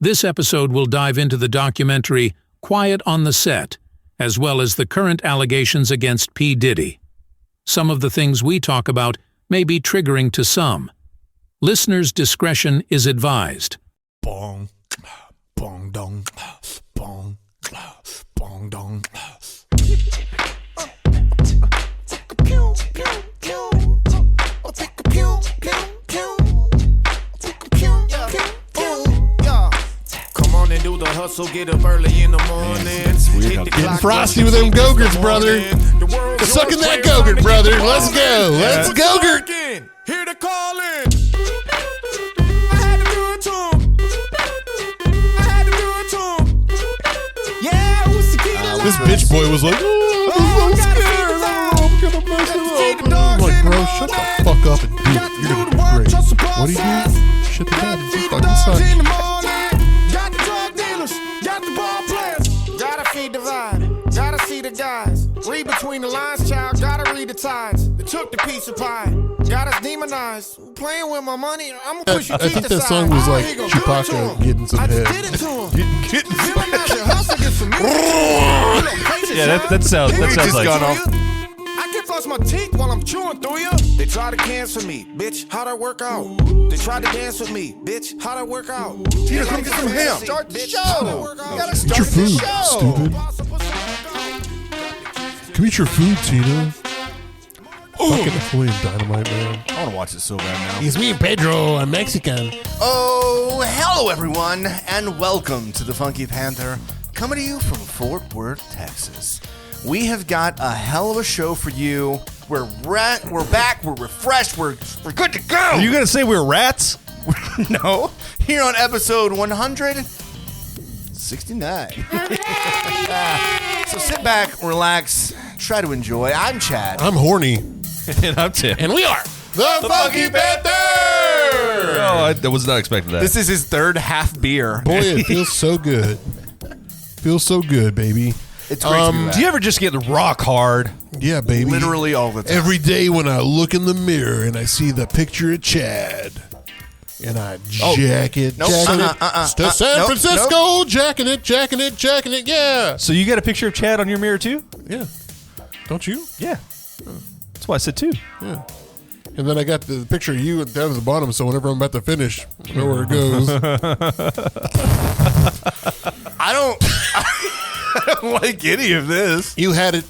This episode will dive into the documentary Quiet on the Set, as well as the current allegations against P Diddy. Some of the things we talk about may be triggering to some. Listeners' discretion is advised. Bong, bong dong, bong, bong dong. Come on and do the hustle, get up early in the morning. Getting frosty with them Go-Gurts, brother. Sucking that Go-Gurt, brother. Let's go. Let's Go-Gurt. Hear the calling. I had to do it to him. I had to do it to him. Yeah, what's the key to life? This bitch boy was like, oh, I'm so scared. I'm gonna mess it up. I'm like, bro, shut the fuck up and do it. You're gonna do great. What do you do? Shit the bed and just fucking suck. Got the drug dealers, got the ball players. Gotta feed the vibe, gotta see the guys. Read between the lines, child, gotta read the tides. They took the piece of pie, got us demonized. Playing with my money, I'm gonna push your teeth I think aside. that song was like Here you go. Chewbacca getting some I head. just did it to him. Yeah, that sounds like. I can floss my teeth while I'm chewing through you. They try to cancel me, bitch. How'd I work out? They tried to dance with me, bitch. How'd I work out? Tina, come get some ham. Start the show. You gotta Eat start your the food, show. stupid. Come eat your food, Tina. Fucking Napoleon Dynamite, man. I want to watch it so bad now. It's me, Pedro. I'm Mexican. Oh, hello everyone, and welcome to the Funky Panther, coming to you from Fort Worth, Texas. We have got a hell of a show for you. We're back, we're refreshed, we're good to go. Are you going to say we're rats? No, here on episode 169. So sit back, relax, try to enjoy. I'm Chad. I'm horny. And I'm Tim. And we are the Funky Panther! Oh, I was not expecting that. This is his third half beer. Boy, it feels so good. Feels so good, baby. It's great to be back. Do you ever just get rock hard? Yeah, baby. Literally all the time. Every day when I look in the mirror and I see the picture of Chad, and I jack it, Nope. jacking it to San Nope. Francisco, jacking it, yeah. So you got a picture of Chad on your mirror too? Yeah. Don't you? Yeah. That's why I said two. Yeah. And then I got the picture of you down at the bottom, so whenever I'm about to finish, I know where it goes. I don't like any of this. You had it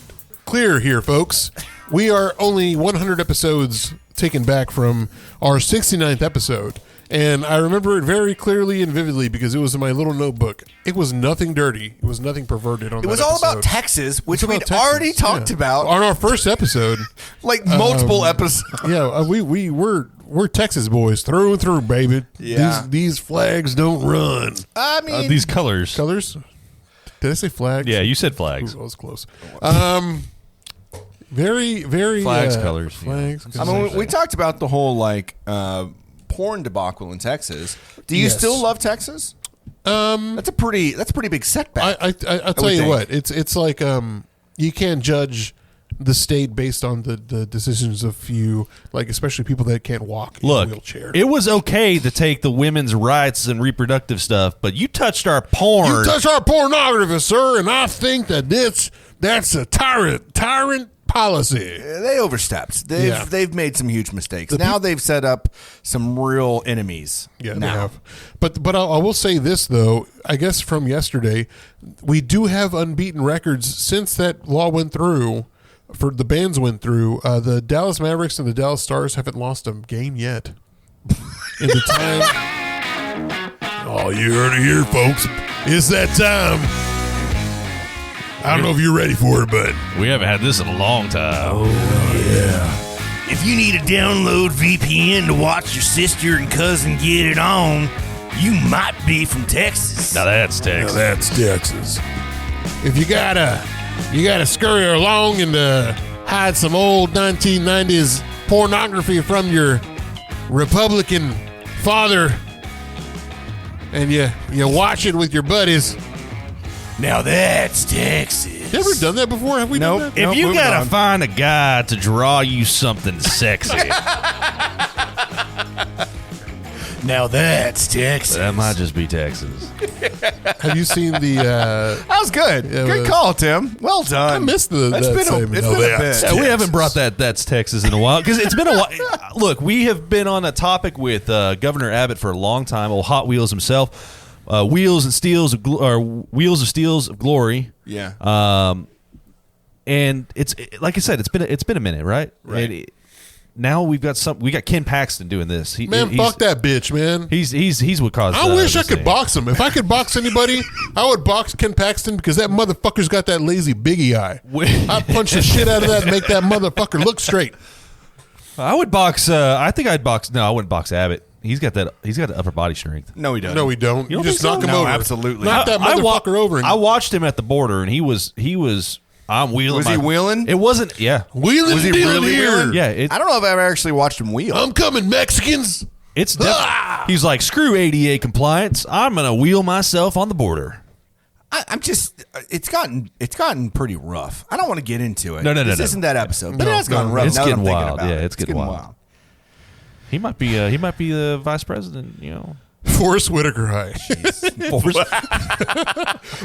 clear here, folks. We are only 100 episodes taken back from our 69th episode. And I remember it very clearly and vividly because it was in my little notebook. It was nothing dirty. It was nothing perverted on that It was all episode. about Texas, which It's about we'd Texas, already talked yeah. about. On our first episode. Like multiple episodes. Yeah, we're Texas boys through and through, baby. Yeah. These flags don't run. I mean, These colors. Colors? Did I say flags? Yeah, you said flags. Ooh, I was close. Very, very Flags, colors, Flags. I mean, we talked about the whole like porn debacle in Texas. Do you Yes. still love Texas? That's a pretty big setback. I'll tell you what. It's like you can't judge the state based on the decisions of few, like especially people that can't walk in a Look, wheelchair. it was okay to take the women's rights and reproductive stuff, but you touched our porn. You touch our pornography, sir, and I think that that's a tyrant policy. They overstepped. They've made some huge mistakes. Now they've set up some real enemies. Yeah, now. they have. But I will say this though. I guess from yesterday, we do have unbeaten records since that law went through. For the bands went through, the Dallas Mavericks and the Dallas Stars haven't lost a game yet. In the time. Oh, you heard it here, folks. It's that time. I don't know if you're ready for it, but We haven't had this in a long time. oh yeah. If you need to download VPN to watch your sister and cousin get it on, you might be from Texas. Now that's Now Texas. that's Texas. If you gotta scurry along and hide some old 1990s pornography from your Republican father, and you watch it with your buddies. Now that's Texas. You ever done that before? Have we done that? If you gotta find a guy to draw you something sexy, Now that's Texas. That might just be Texas. Have you seen the? That was good. Yeah, Good call, Tim. Well done. I missed the. It's that been segment. a bit. Yeah, we haven't brought that's Texas in a while because it's been a while. Look, we have been on a topic with Governor Abbott for a long time. Old Hot Wheels himself, Wheels of Steels of Glory. Yeah. And it's like I said, it's been a minute, right? Right. Now we got Ken Paxton doing this. Man, fuck that bitch, man. He's what caused. I wish I this could thing. box him. If I could box anybody, I would box Ken Paxton because that motherfucker's got that lazy biggie eye. I'd punch the shit out of that and make that motherfucker look straight. I would box. I think I'd box. No, I wouldn't box Abbott. He's got the upper body strength. No, he doesn't. No, we don't. You don't just think knock so? him No, over. absolutely. Knock that motherfucker over. And I watched him at the border, and he was. I'm wheeling. Was he wheeling? It wasn't. Yeah. wheeling Was he dealing really here. wheeling? Yeah. I don't know if I've ever actually watched him wheel. I'm coming, Mexicans. It's he's like, screw ADA compliance. I'm gonna wheel myself on the border. I'm just. It's gotten pretty rough. I don't want to get into it. No. This isn't that episode, but it has gotten rough. It's now that getting I'm thinking wild. about Yeah, it. it's getting wild. He might be the vice president. You know, Forrest Whitaker high.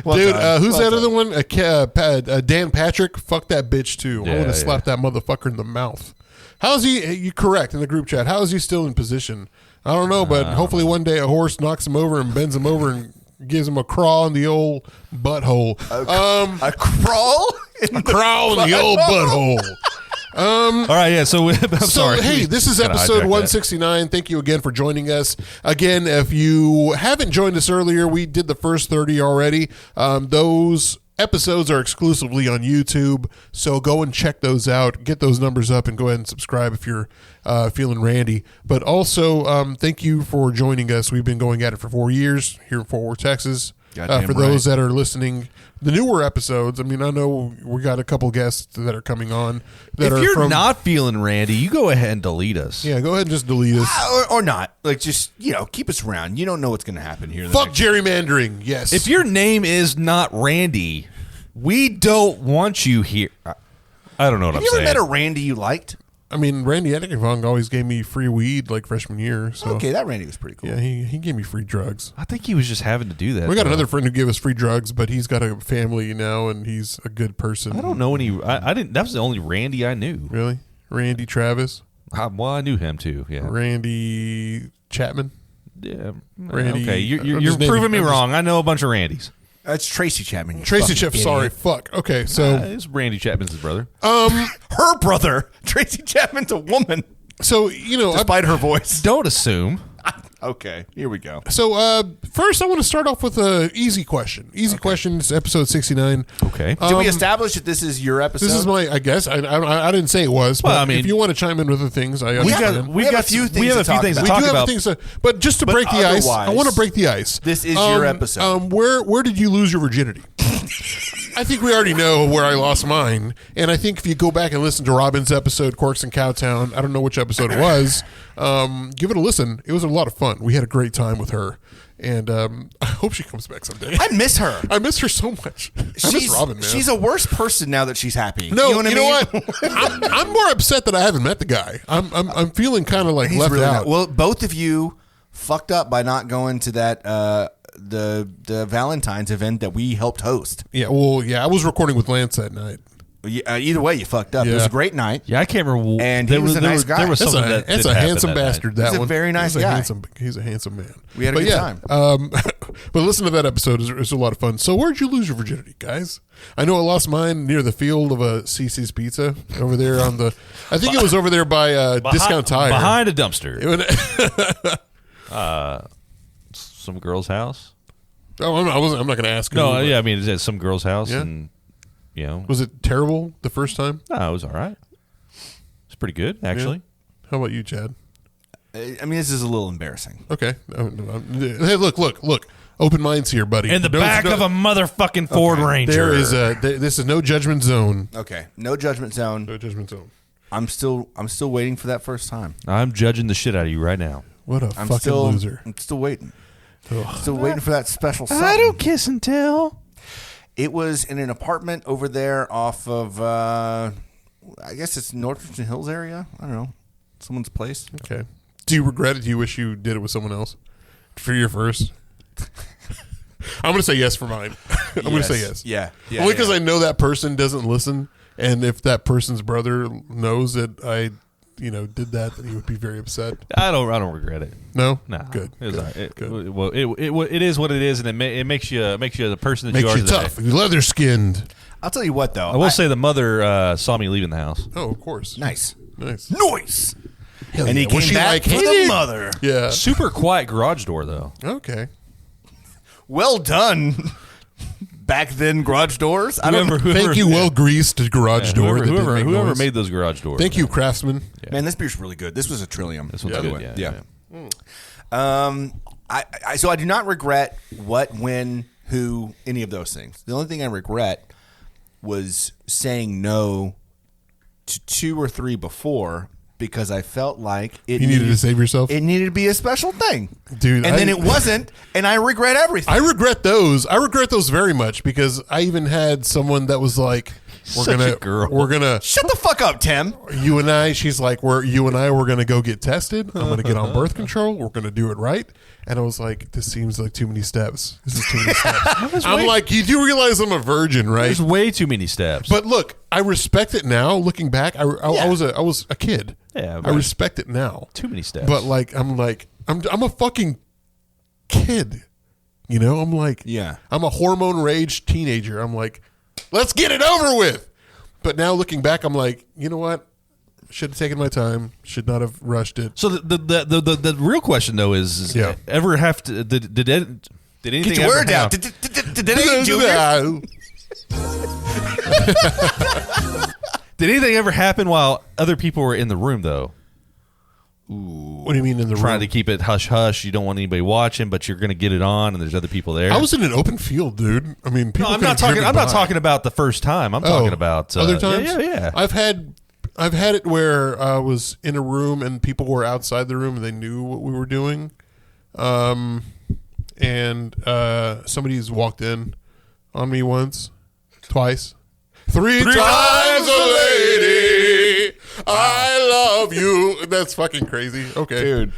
Well Dude, done. who's Well that done. other one? Dan Patrick. Fuck that bitch too. I Yeah, want to yeah. slap that motherfucker in the mouth. How's he? You correct in the group chat. How is he still in position? I don't know, but hopefully one day a horse knocks him over and bends him over and gives him a crawl in the old butthole. A crawl? A crawl in the old butthole. all right. Yeah. So I'm So, sorry. hey, this is Kinda episode hijacked that. 169. Thank you again for joining us. Again, if you haven't joined us earlier, we did the first 30 already. Those episodes are exclusively on YouTube, so go and check those out. Get those numbers up and go ahead and subscribe if you're feeling randy. But also, thank you for joining us. We've been going at it for 4 years here in Fort Worth, Texas. Goddamn For those that are listening, the newer episodes, I mean, I know we got a couple guests that are coming on. That If are you're from, not feeling Randy, you go ahead and delete us. yeah, go ahead and just delete us. Or not. Like, just, keep us around. You don't know what's going to happen here. Fuck gerrymandering. Yes. If your name is not Randy, we don't want you here. I don't know what Have I'm you ever saying. met a Randy you liked? I mean, Randy Eddington always gave me free weed like freshman year. So Okay, that Randy was pretty cool. yeah, he gave me free drugs. I think he was just having to do that. We got though. another friend who gave us free drugs, but he's got a family now and he's a good person. I don't know any. I didn't. That was the only Randy I knew. Really, Randy Travis, Well, I knew him too. Yeah. Randy Chapman. Yeah. Randy- Okay, I'm you're just naming- proving me I'm just- wrong. I know a bunch of Randys. That's Tracy Chapman. you Tracy fucking Chapman. idiot. Sorry, fuck. Okay, so It's Randy Chapman's his brother. Her brother. Tracy Chapman's a woman, so you know, despite her voice. Don't assume. Okay, here we go. so first I want to start off with a easy question. Easy question. It's episode 69. Okay. Did we establish that this is your episode? This is my. I guess I didn't say it was. But Well, I mean- if you want to chime in with the things, I We understand. we have a few things to talk about. We talk do have about. things to, but just to break the ice, I otherwise, want to break the ice. this is your episode. Where did you lose your virginity? I think we already know where I lost mine, and I think if you go back and listen to Robin's episode, Corks and Cowtown, I don't know which episode it was. Give it a listen. It was a lot of fun. We had a great time with her, and I hope she comes back someday. I miss her. I miss her so much. I miss Robin, man. She's a worse person now that she's happy. No, you know what I mean? what? I'm more upset that I haven't met the guy. I'm feeling kind of like He's left really out. not. Well, both of you fucked up by not going to that the Valentine's event that we helped host. Yeah, well, yeah, I was recording with Lance that night. Either way, you fucked up. It was Yeah. a great night. Yeah, I can't remember. And he was a nice guy. There was That's something a, that that's that a happened handsome that night. bastard. That He's a one. very nice guy. He's a handsome man. We had a But good yeah, time. but listen to that episode. It's a lot of fun. So where'd you lose your virginity, guys? I know I lost mine near the field of a CC's Pizza over there on the. I think it was over there by Discount Tire. behind a dumpster. Oh, Some girl's house. I'm not going to ask. No, who, but yeah, I mean it's at some girl's house, Yeah. and you know, Was it terrible the first time? no, it was all right. It's pretty good actually. How about you, Chad? I mean, this is a little embarrassing. Okay. Hey, look. Open minds here, buddy. In the back of a motherfucking Ford Ranger. There is this is no judgment zone. Okay, no judgment zone. No judgment zone. I'm still waiting for that first time. I'm judging the shit out of you right now. What a I'm fucking still loser. I'm still waiting. Still waiting for that special something. I don't kiss and tell. It was in an apartment over there off of, I guess it's Northampton Hills area. I don't know. Someone's place. Okay. Do you regret it? Do you wish you did it with someone else for your first? I'm going to say yes for mine. I'm going to say yes. Yeah. Only because I know that person doesn't listen, and if that person's brother knows that I, did that, then he would be very upset. I don't regret it. No, Nah, good. It was all right. Good. Well, it is what it is, and it makes you the person that Makes you are you today. tough. You're leather skinned. I'll tell you what, though. I will say the mother saw me leaving the house. Oh, of course. Nice. Nice. And he Was came she back like, for "Hey, the mother. Yeah. Super quiet garage door though. Okay. Well done. Back then, garage doors. I don't know. Thank you, well greased garage door. that didn't make Whoever noise. made those garage doors. Thank you, craftsman. Man, this beer's really good. This was a Trillium. This one's by the good. way. Yeah. So I do not regret what, when, who, any of those things. The only thing I regret was saying no to 2 or 3 before because I felt like it You needed to save yourself? It needed to be a special thing, Dude, And then it wasn't, and I regret everything. I regret those. I regret those very much because I even had someone that was like, we're Such gonna a girl. we're gonna Shut the fuck up, Tim. you and I, she's like, we're gonna go get tested. I'm gonna get on birth control. We're gonna do it right. And I was like, this seems like too many steps. This is too many steps. I'm like, you do realize I'm a virgin, right? There's way too many steps. But look, I respect it now. Looking back, I was a kid. Yeah, I respect it now. too many steps. But I'm a fucking kid. I'm like, Yeah. I'm a hormone raged teenager. I'm like, let's get it over with. But now looking back, I'm like, you know what? Should have taken my time. Should not have rushed it. So the real question though is Yeah. ever have to did anything Get your ever word out. happen- Did any junior? Did anything ever happen while other people were in the room though? What do you mean in the Trying room? to keep it hush hush. You don't want anybody watching, but you're going to get it on, and there's other people there. I was in an open field, dude. I mean, people. No, I'm could not have talking. driven I'm not by. talking about the first time. I'm talking about other times. Yeah. I've had it where I was in a room and people were outside the room and they knew what we were doing, and somebody's walked in on me once, twice, three times a lady. I love you. That's fucking crazy. Okay, Dude.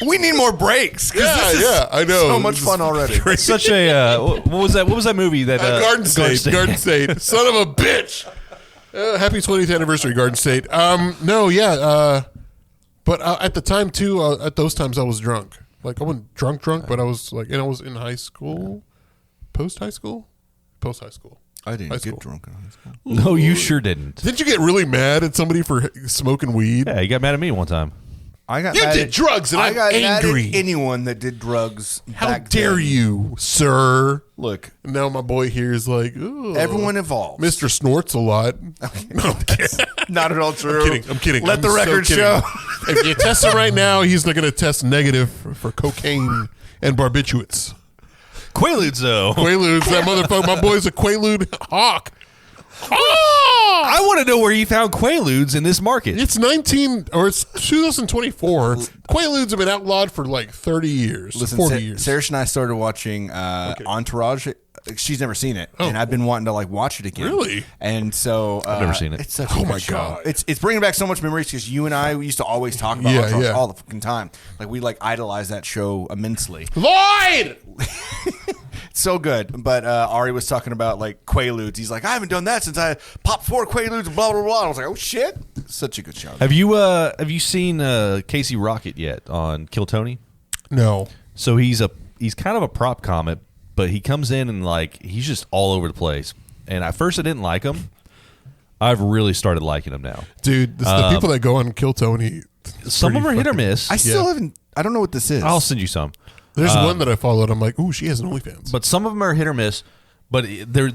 We need more breaks. Yeah, I know. So much This fun is already. It's such a what was that? What was that movie? That Garden State. Garden State. Son of a bitch. Happy 20th anniversary, Garden State. But at the time too, at those times I was drunk. Like I wasn't drunk, but I was like, I was in high school, post high school. I didn't High get school. drunk in high school. No, you sure didn't. Didn't you get really mad at somebody for smoking weed? Yeah, you got mad at me one time. I got You mad did at, drugs, and I I'm got mad angry. at anyone that did drugs. How back dare then. you, sir? Look, Now my boy here is like, "Ugh." everyone evolves. Mr. Snorts a lot. No, I'm kidding. Not at all true. I'm kidding. Let I'm the so record kidding. show. If you test him right now, he's not going to test negative for cocaine and barbiturates. Quaaludes, though. Quaaludes, that motherfucker. My boy's a Quaalude hawk. I want to know where you found Quaaludes in this market. It's 2024. Quaaludes have been outlawed for like 30 years, Listen, 40 years. Sarah and I started watching Entourage. She's never seen it, and I've been wanting to watch it again. Really? And so I've never seen it. It's such a Oh good my show. God. It's bringing back so much memories because you and I we used to always talk about Yeah, Entourage yeah. all the fucking time. Like we idolize that show immensely. Lloyd! It's so good. But Ari was talking about Quaaludes. He's like, I haven't done that since I popped 4 Quaaludes. Blah blah blah. I was like, oh shit, such a good show. Have you seen Casey Rocket yet on Kill Tony? No. So he's kind of a prop comic, but he comes in and he's just all over the place. And at first I didn't like him. I've really started liking him now. Dude, the people that go on Kill Tony. Some of them are hit or miss. I still haven't. I don't know what this is. I'll send you some. There's one that I followed. I'm like, ooh, she has an OnlyFans. But some of them are hit or miss. But they're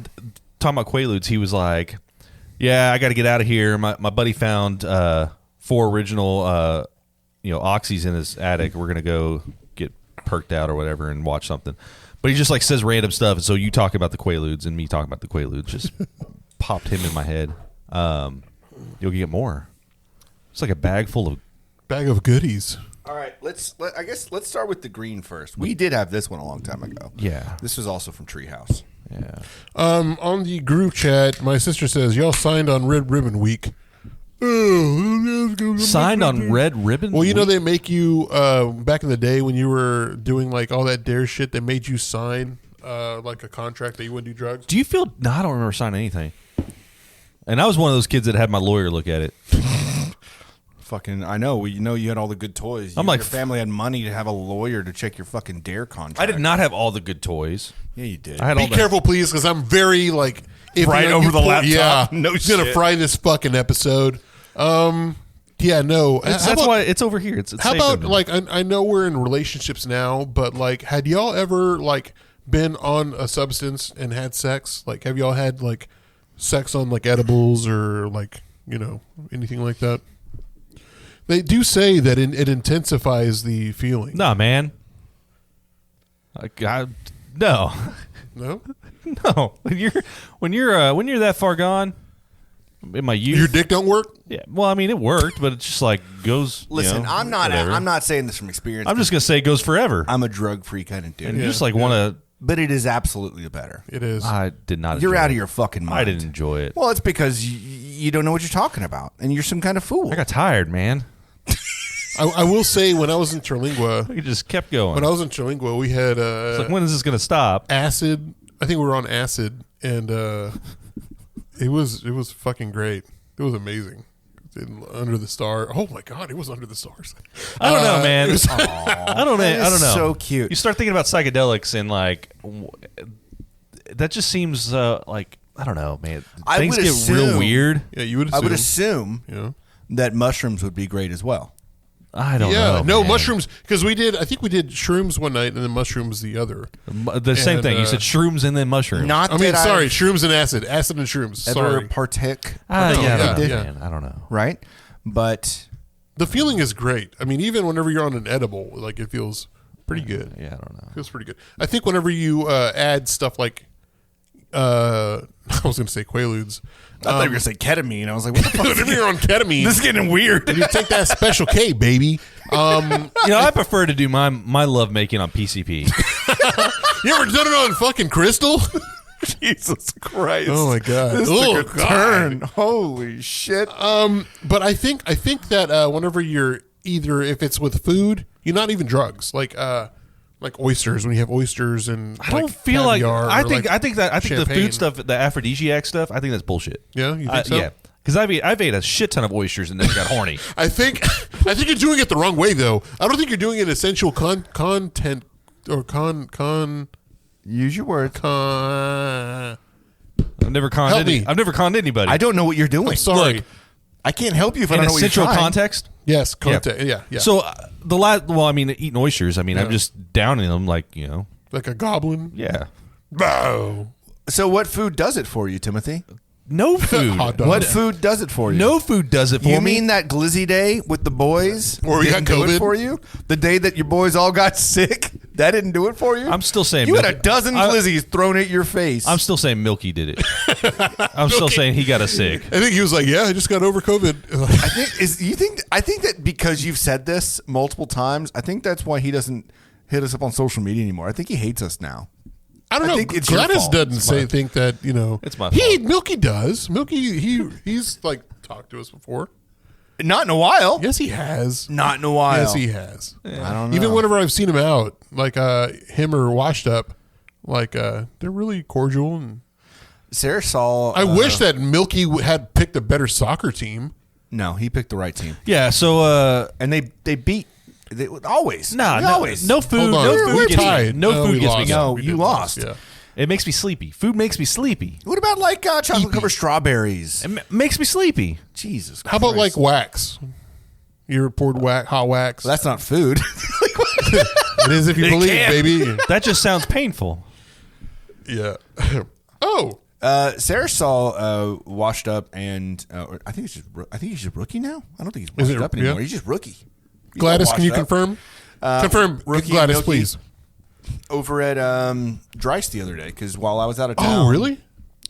talking about Quaaludes. He was like, yeah, I got to get out of here. My buddy found 4 original oxys in his attic. We're going to go get perked out or whatever and watch something. But he just says random stuff. And so you talk about the Quaaludes and me talking about the Quaaludes just popped him in my head. You'll get more. It's like a bag full of goodies. All right, let's start with the green first. We did have this one a long time ago. Yeah. This was also from Treehouse. Yeah. On the group chat, my sister says, y'all signed on Red Ribbon Week. Signed on red ribbon. Well, they make you back in the day when you were doing like all that dare shit. They made you sign like a contract that you wouldn't do drugs. Do you feel? No, I don't remember signing anything. And I was one of those kids that had my lawyer look at it. Fucking, I know. You had all the good toys. I'm like, your family had money to have a lawyer to check your fucking dare contract. I did not have all the good toys. Yeah, you did. I had Be all the, careful, please, because I'm very like Right over the laptop. Yeah, No it's gonna shit. fry this fucking episode. Yeah, no. That's why it's over here. It's How safe about in there. like I know we're in relationships now, but like, had y'all ever like been on a substance and had sex? Like, have y'all had like sex on like edibles or like anything like that? They do say that it intensifies the feeling. Nah, man. No, No, no. When you're that far gone in my youth, your dick don't work. Yeah. Well, I mean, it worked, but it just like goes. Listen, I'm not saying this from experience. I'm just gonna say it goes forever. I'm a drug free kind of dude. And you just like want to. But it is absolutely better. It is. I did not. You're enjoy out of it. your fucking mind. I didn't enjoy it. Well, it's because you don't know what you're talking about, and you're some kind of fool. I got tired, man. I will say when I was in Terlingua, It just kept going. when I was in Terlingua, we had It's like, when is this gonna stop? acid. I think we were on acid, and it was fucking great. It was amazing. Under the Star. Oh my god, it was Under the Stars. I don't know, man. it was- I don't know. So cute. You start thinking about psychedelics and like that just seems like I don't know, man. I Things would get real assume- weird. Yeah, you would. I would assume. assume that mushrooms would be great as well. I don't Yeah, know. no man. mushrooms because I think we did shrooms one night and then mushrooms the other. The same And, thing. You said shrooms and then mushrooms. Not I mean, that sorry, I've shrooms and acid and shrooms. ever Sorry, partake, Yeah, yeah. man. I don't know. right? But the feeling is great. I mean, even whenever you're on an edible, like it feels pretty good. Yeah, I don't know. Feels pretty good. I think whenever you add stuff like, I was going to say Quaaludes. I thought you were gonna say ketamine. I was like, what the fuck? Whenever you're on ketamine, This is getting weird. you take that Special K, baby. I prefer to do my love making on PCP. You ever done it on fucking crystal? Jesus Christ! Oh my god! This Oh, took a turn. Holy shit! But I think that whenever you're either if it's with food, you're not even drugs like oysters when you have oysters and I don't feel like caviar I or, think the champagne. food stuff, the aphrodisiac stuff. I think that's bullshit. Yeah, you think so? Yeah, because I've ate a shit ton of oysters and then got horny. I think you're doing it the wrong way though. I don't think you're doing it essential content or Use your words. I've never conned Help me. I've never conned anybody. I don't know what you're doing. I'm sorry. Look, I can't help you if I in don't a know what you're central trying. context. Yes, content. Yeah. So well, I mean, eating oysters. I mean, I'm just downing them like Like a goblin. yeah. Bow. So, what food does it for you, Timothy? No food. Hot dog. What food does it for you? No food does it for You me. mean that glizzy day with the boys? Or you didn't got do it COVID? for you? The day that your boys all got sick? That didn't do it for you? I'm still saying You had Milky- a dozen glizzies thrown at your face. I'm still saying Milky did it. I'm still saying he got us sick. I think he was like, "Yeah, I just got over COVID." I think that because you've said this multiple times, I think that's why he doesn't hit us up on social media anymore. I think he hates us now. I don't I know. think it's your Gladys fault. doesn't think that It's my He fault. Milky does. Milky he's like talked to us before. Not in a while. Yes, he has. Not in a while. Yes, he has. I don't know. Even whenever I've seen him out, like him or Washed Up, like they're really cordial. And Sarah saw. I wish that Milky had picked a better soccer team. No, he picked the right team, Yeah. So and they beat. They always. nah, They no, always. no food. Hold on. No We're food gets me. tied. No we food gets me. lost. going. No, We you did lost. Yeah. It makes me sleepy. Food makes me sleepy. What about like chocolate covered strawberries? It makes me sleepy. Jesus. How about like Christ. wax? You ever poured hot wax? Well, that's not food. It is if you believe, can. baby. That just sounds painful. Yeah. Oh. Sarah saw Washed Up, and I think he's just rookie now. I don't think he's Is washed it- up anymore. yeah? He's just rookie. He's Gladys, not can you washed up. confirm? Confirm, Rookie Gladys, Milky please. Over at Dryce the other day, because while I was out of town. Oh, really?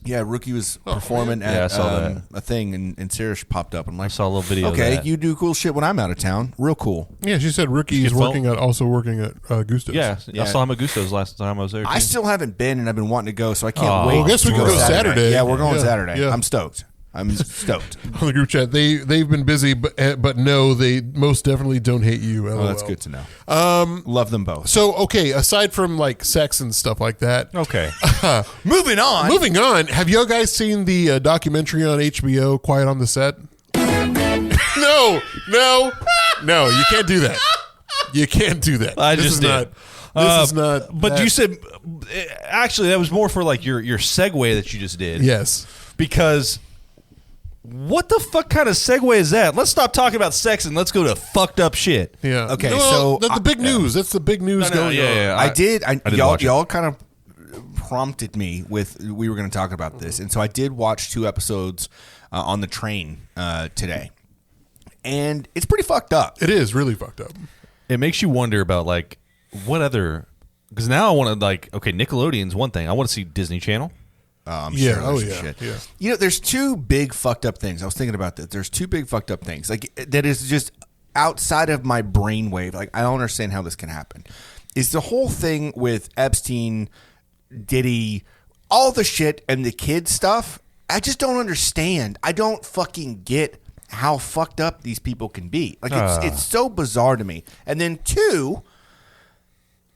Yeah, Rookie was performing Yeah, I at saw that. a thing, and Sarah popped up. I'm like, I saw a little video. okay, of that. you do cool shit when I'm out of town. Real cool. Yeah, she said Rookie is Good phone. also working at Gusto's. Yeah, Yeah. I saw him at Gusto's last time I was there. I too. still haven't been, and I've been wanting to go, so I can't Oh, wait. Well, I guess we to can go Saturday. Yeah, we're going Yeah, Saturday. yeah. I'm stoked. I'm stoked. On the group chat, they've been busy, but no, they most definitely don't hate you. LOL. Oh, that's good to know. Love them both. So, okay, aside from like sex and stuff like that, Okay. Moving on. moving on. Have you guys seen the documentary on HBO, Quiet on the Set? No, you can't do that. You can't do that. I this just is did. not. This is not. But that. you said actually that was more for like your segue that you just did. yes. Because what the fuck kind of segue is that? Let's stop talking about sex and let's go to fucked up shit. Yeah. Okay, No, so the big news. That's the big news going on. I did watch it. y'all kind of prompted me with we were going to talk about this, and so I did watch 2 episodes on the train today, and it's pretty fucked up. It is really fucked up. It makes you wonder about like what other, because now I want to like, okay, Nickelodeon's one thing. I want to see Disney Channel. I'm Yeah, sure oh, there's yeah, shit. yeah. You know, there's 2 big fucked up things. I was thinking about that. There's 2 big fucked up things like that is just outside of my brainwave. Like I don't understand how this can happen. Is the whole thing with Epstein, Diddy, all the shit and the kid stuff? I just don't understand. I don't fucking get how fucked up these people can be. Like it's so bizarre to me. And then 2,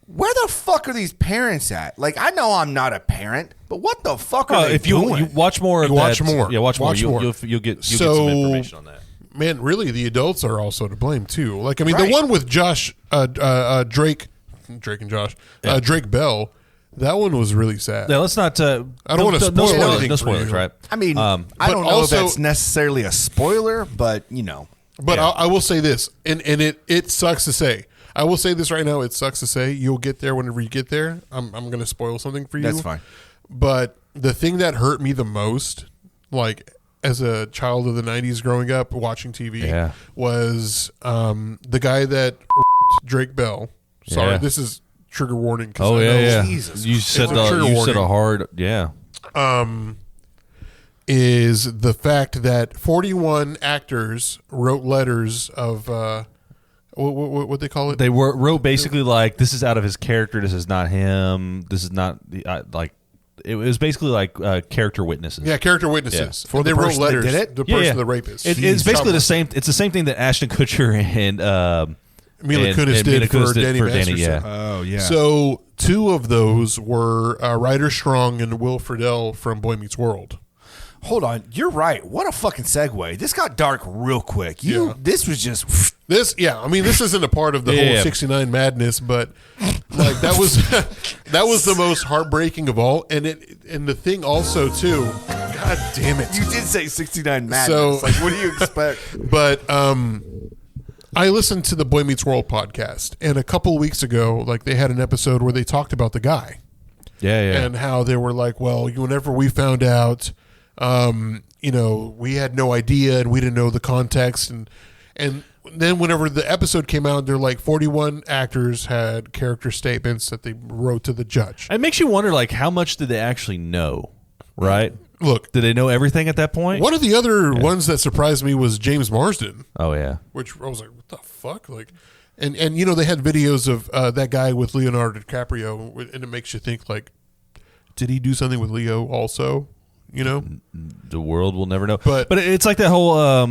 where the fuck are these parents at? Like I know I'm not a parent, but what the fuck are they If you doing? watch more of Watch that, more. Yeah, watch more. Watch more. You'll get So- some information on that. Man, really, the adults are also to blame too. Like, I mean, Right. the one with Josh, Drake and Josh, Drake Bell, that one was really sad. Yeah, let's not. I don't wanna spoil no spoilers, anything no for spoilers, you. right? I mean, I but don't know also- if that's necessarily a spoiler, but you know. But Yeah. I will say this, and it sucks to say. I will say this right now. It sucks to say. You'll get there whenever you get there. I'm going to spoil something for you. That's fine. But the thing that hurt me the most, like as a child of the '90s growing up watching TV, Yeah. was the guy that Drake Bell. Sorry, Yeah. this is trigger warning. 'Cause Oh I yeah, know yeah. Jesus. You said It's a trigger you said warning. a hard, yeah. Is the fact that 41 actors wrote letters of what they call it? They wrote basically like, this is out of his character. This is not him. This is not like. It was basically like character witnesses. Yeah, character witnesses. For And the they wrote person that letters. did it? The Yeah, person, yeah. the rapist. It's basically the same. It's the same thing that Ashton Kutcher and Mila Kunis did for Danny Masterson. Yeah. Oh yeah. So 2 of those were Ryder Strong and Will Friedle from Boy Meets World. Hold on, you're right. What a fucking segue. This got dark real quick. Yeah. This was just This isn't a part of the Yeah. whole 69 madness, but like that was that was the most heartbreaking of all. And the thing also too, God damn it. you did say 69 madness. So- Like, what do you expect? But I listened to the Boy Meets World podcast, and a couple of weeks ago, like they had an episode where they talked about the guy. Yeah, yeah. And how they were like, well, whenever we found out, we had no idea and we didn't know the context. And then whenever the episode came out, they're like 41 actors had character statements that they wrote to the judge. It makes you wonder, like, how much did they actually know, right? Look, Did they know everything at that point? one of the other ones that surprised me was James Marsden, Oh, yeah. which I was like, what the fuck? Like, and they had videos of that guy with Leonardo DiCaprio, and it makes you think, like, did he do something with Leo also? The world will never know. But it's like that whole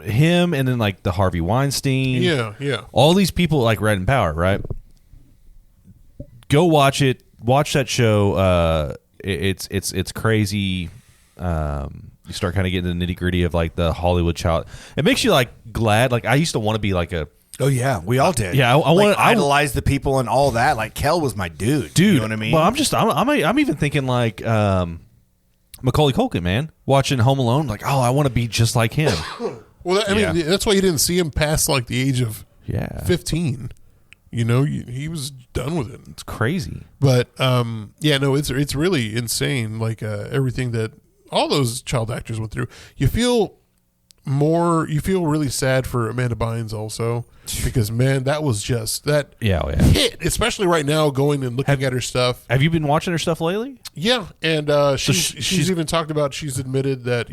him and then like the Harvey Weinstein. yeah. All these people like Red in Power, right? Go watch it. Watch that show. It's crazy. You start kind of getting the nitty gritty of like the Hollywood child. It makes you like glad. Like I used to want to be like a Oh yeah, we all did. Yeah, I want idolize the people and all that. Like Kel was my dude. You know what I mean? Well, I'm even thinking like Macaulay Culkin, man, watching Home Alone. Like, oh, I want to be just like him. Well, I mean, that's why you didn't see him past like the age of 15. He was done with it. It's crazy. But it's really insane. Like everything that all those child actors went through. You feel really sad for Amanda Bynes also, because man, that was just that hit, especially right now going and looking at her stuff. Have you been watching her stuff lately? Yeah, and she's even talked about, she's admitted that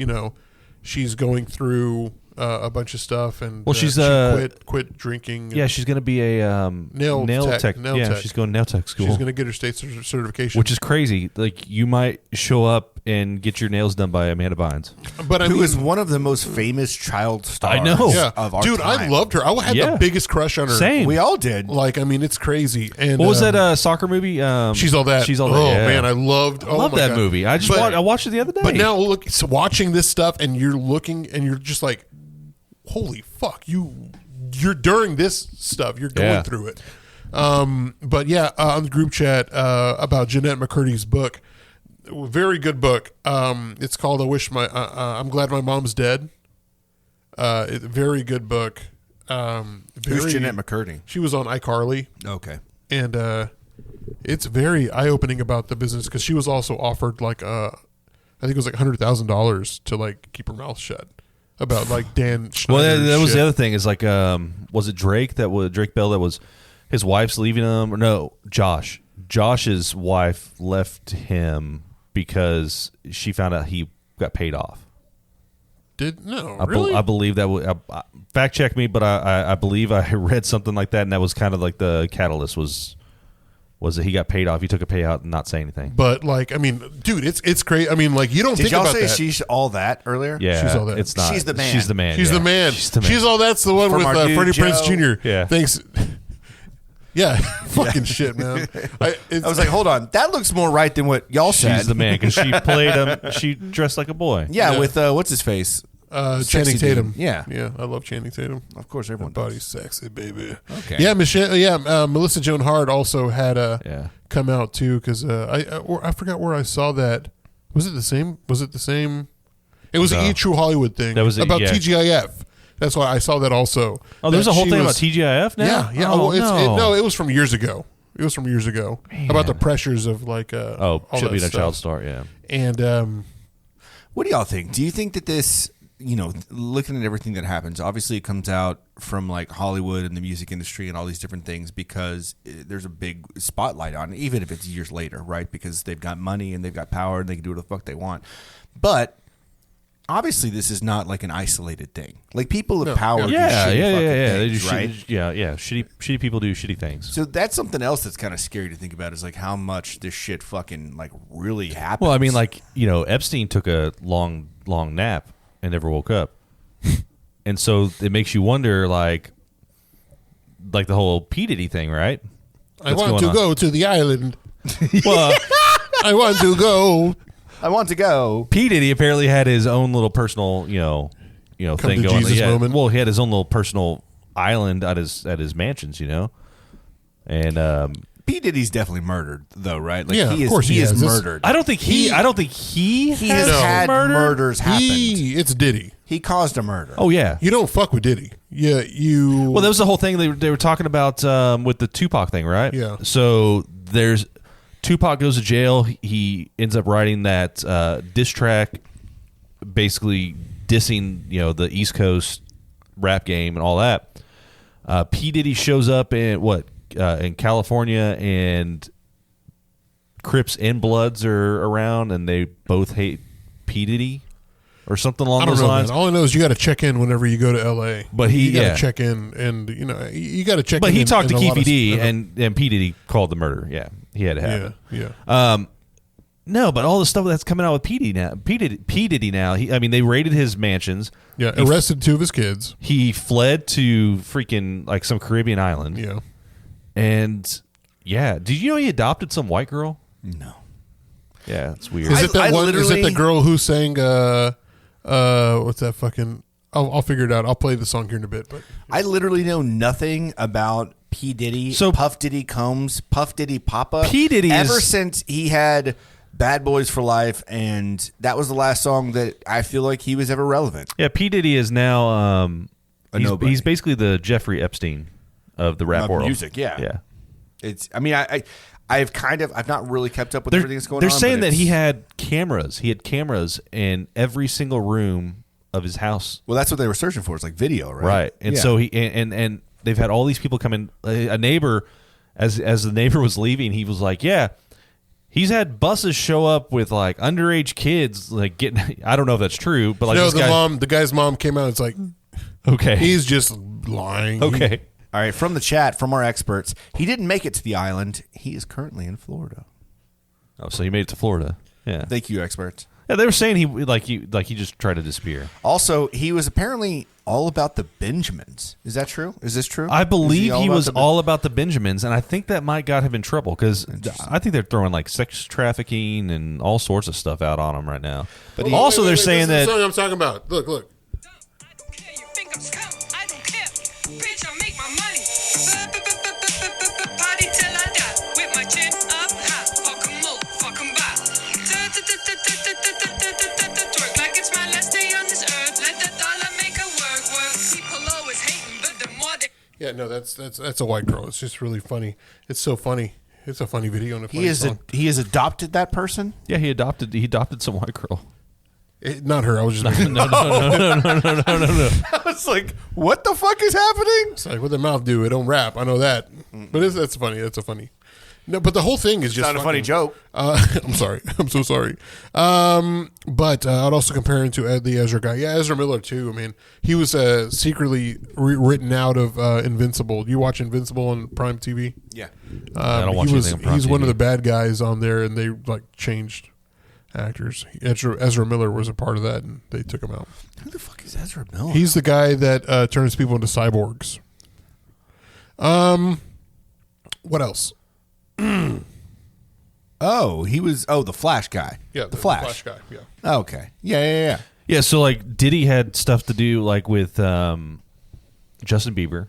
she's going through a bunch of stuff, and Well, she's she quit drinking. Yeah, she's going to be a nail tech. Yeah, she's going to nail tech school. She's going to get her state certification, which is crazy. Like, you might show up and get your nails done by Amanda Bynes, but who is one of the most famous child stars. I know. Of our dude, time. I loved her. I had the biggest crush on her. Same. We all did. Like, I mean, it's crazy. And what was that soccer movie? She's All That. She's All That. Oh yeah. man, I loved that God. movie. I watched it the other day. But now look, so watching this stuff, and you're looking, and you're just like, holy fuck, you're during this stuff, you're going through it. But yeah, on the group chat about Jeanette McCurdy's book, very good book. It's called I'm Glad My Mom's Dead. Very good book. Who's Jeanette McCurdy? She was on iCarly. Okay. And it's very eye-opening about the business, because she was also offered like I think it was like $100,000 to like keep her mouth shut about like Dan Schneider. Well, that was the other thing. Is like, was it Drake Bell that was his wife's leaving him? Or no, Josh's wife left him because she found out he got paid off. Really? I believe that fact check me, but I believe I read something like that, and that was kind of like the catalyst was that he got paid off. He took a payout and not say anything. But like, I mean, dude, it's great. I mean, like, you don't Did think y'all about say that. She's All That earlier? Yeah, She's All That. It's not. She's the man. She's the man. She's yeah. the man. She's the man. She's All That's the one From with our dude Freddie Joe. Prinze Jr. Yeah. Thanks. Yeah, fucking shit, man. I was like, hold on, that looks more right than what y'all said. She's the man because she played him. She dressed like a boy. Yeah, with what's his face? Channing Tatum. Dude. Yeah, I love Channing Tatum. Of course, everyone. That body's sexy, baby. Okay. Yeah, Michelle. Yeah, Melissa Joan Hart also had come out too, because I forgot where I saw that. Was it the same? It was the E True Hollywood thing. That was about TGIF. That's why I saw that also. Oh, there's a whole thing about TGIF now. Yeah. Oh, it was from years ago. About the pressures of like. She'll be a child star. Yeah. And what do y'all think? Do you think that this, looking at everything that happens, obviously it comes out from like Hollywood and the music industry and all these different things because there's a big spotlight on it, even if it's years later, right? Because they've got money and they've got power and they can do what the fuck they want. But obviously this is not like an isolated thing. Like, people with power do shitty things, right? Shitty people do shitty things. So that's something else that's kind of scary to think about, is like how much this shit fucking like really happens. Well, I mean, like, Epstein took a long nap and never woke up. And so it makes you wonder, like the whole P Diddy thing, right? I want to go to the island. Well, I want to go. I want to go. P Diddy apparently had his own little personal, thing to going. Jesus moment. Well, he had his own little personal island at his mansions, and P Diddy's definitely murdered, though, right? Like, Yeah, he of course he he is has. murdered. I don't think he has had murders happen. It's Diddy. He caused a murder. Oh yeah. You don't fuck with Diddy. Yeah, you. Well, that was the whole thing they were talking about with the Tupac thing, right? Yeah. So there's Tupac goes to jail. He ends up writing that diss track, basically dissing the East Coast rap game and all that. P Diddy shows up in California, and Crips and Bloods are around, and they both hate P Diddy or something along those lines. Man. All I know is you got to check in whenever you go to L.A. But you got to check in, and you got to check. But in he talked to Keefe D, and P Diddy called the murder. Yeah, he had to have it. Yeah. No, but all the stuff that's coming out with P Diddy now. They raided his mansions. Yeah, arrested 2 of his kids. He fled to freaking like some Caribbean island. Yeah. And did you know he adopted some white girl? No. Yeah, it's weird. Is it that one? Is it the girl who sang? What's that fucking? I'll figure it out. I'll play the song here in a bit. But I literally know nothing about P Diddy, Puff Diddy Combs, Puff Diddy Papa. P Diddy ever since he had Bad Boys for Life, and that was the last song that I feel like he was ever relevant. Yeah, P Diddy is now he's basically the Jeffrey Epstein of the rap world. Music, yeah. Yeah. It's. I mean, I've not really kept up with everything that's going on. They're saying that he had cameras. He had cameras in every single room of his house. Well, that's what they were searching for. It's like video, right? Right. And so he and they've had all these people come in. A neighbor, as the neighbor was leaving, he was like, "Yeah, he's had buses show up with like underage kids, like getting." I don't know if that's true, but like the guy's mom came out. It's like, Okay. He's just lying. Okay. All right, from the chat, from our experts, he didn't make it to the island. He is currently in Florida. Oh, so he made it to Florida. Yeah. Thank you, experts. Yeah, they were saying he just tried to disappear. Also, he was apparently all about the Benjamins. Is that true? Is this true? I believe he was about all about the Benjamins, and I think that might got him in trouble because I think they're throwing like sex trafficking and all sorts of stuff out on him right now. But also, they're saying this is that the song I'm talking about. Look. I don't care. You think I'm scum? I don't care. Bitch, I make my money. Party till I die. With my chin up high. Fuck 'em all, fuck 'em by. Twerk like it's my last day on this earth. Let the dollar make a work. People always hating, but the more they... Yeah, no, that's a white girl. It's just really funny. It's so funny. It's a funny video and a funny He is song. he has adopted that person? yeah, he adopted some white girl. Not her. I was just making No. I was like, what the fuck is happening? It's like what the mouth do. It don't rap. I know that. But that's funny. That's a funny. No, but the whole thing is just Not a funny joke. I'm sorry. I'm so sorry. But I'd also compare him to the Ezra guy. Yeah, Ezra Miller too. I mean, he was secretly written out of Invincible. You watch Invincible on Prime TV? Yeah. I don't watch anything on Prime He's one of TV. the bad guys on there, and they like changed actors. Ezra Miller was a part of that, and they took him out. Who the fuck is Ezra Miller? He's the guy that turns people into cyborgs. What else? he was the Flash guy. Yeah, the Flash. guy. Yeah. Okay. Yeah. Yeah, so like Diddy had stuff to do like with Justin Bieber,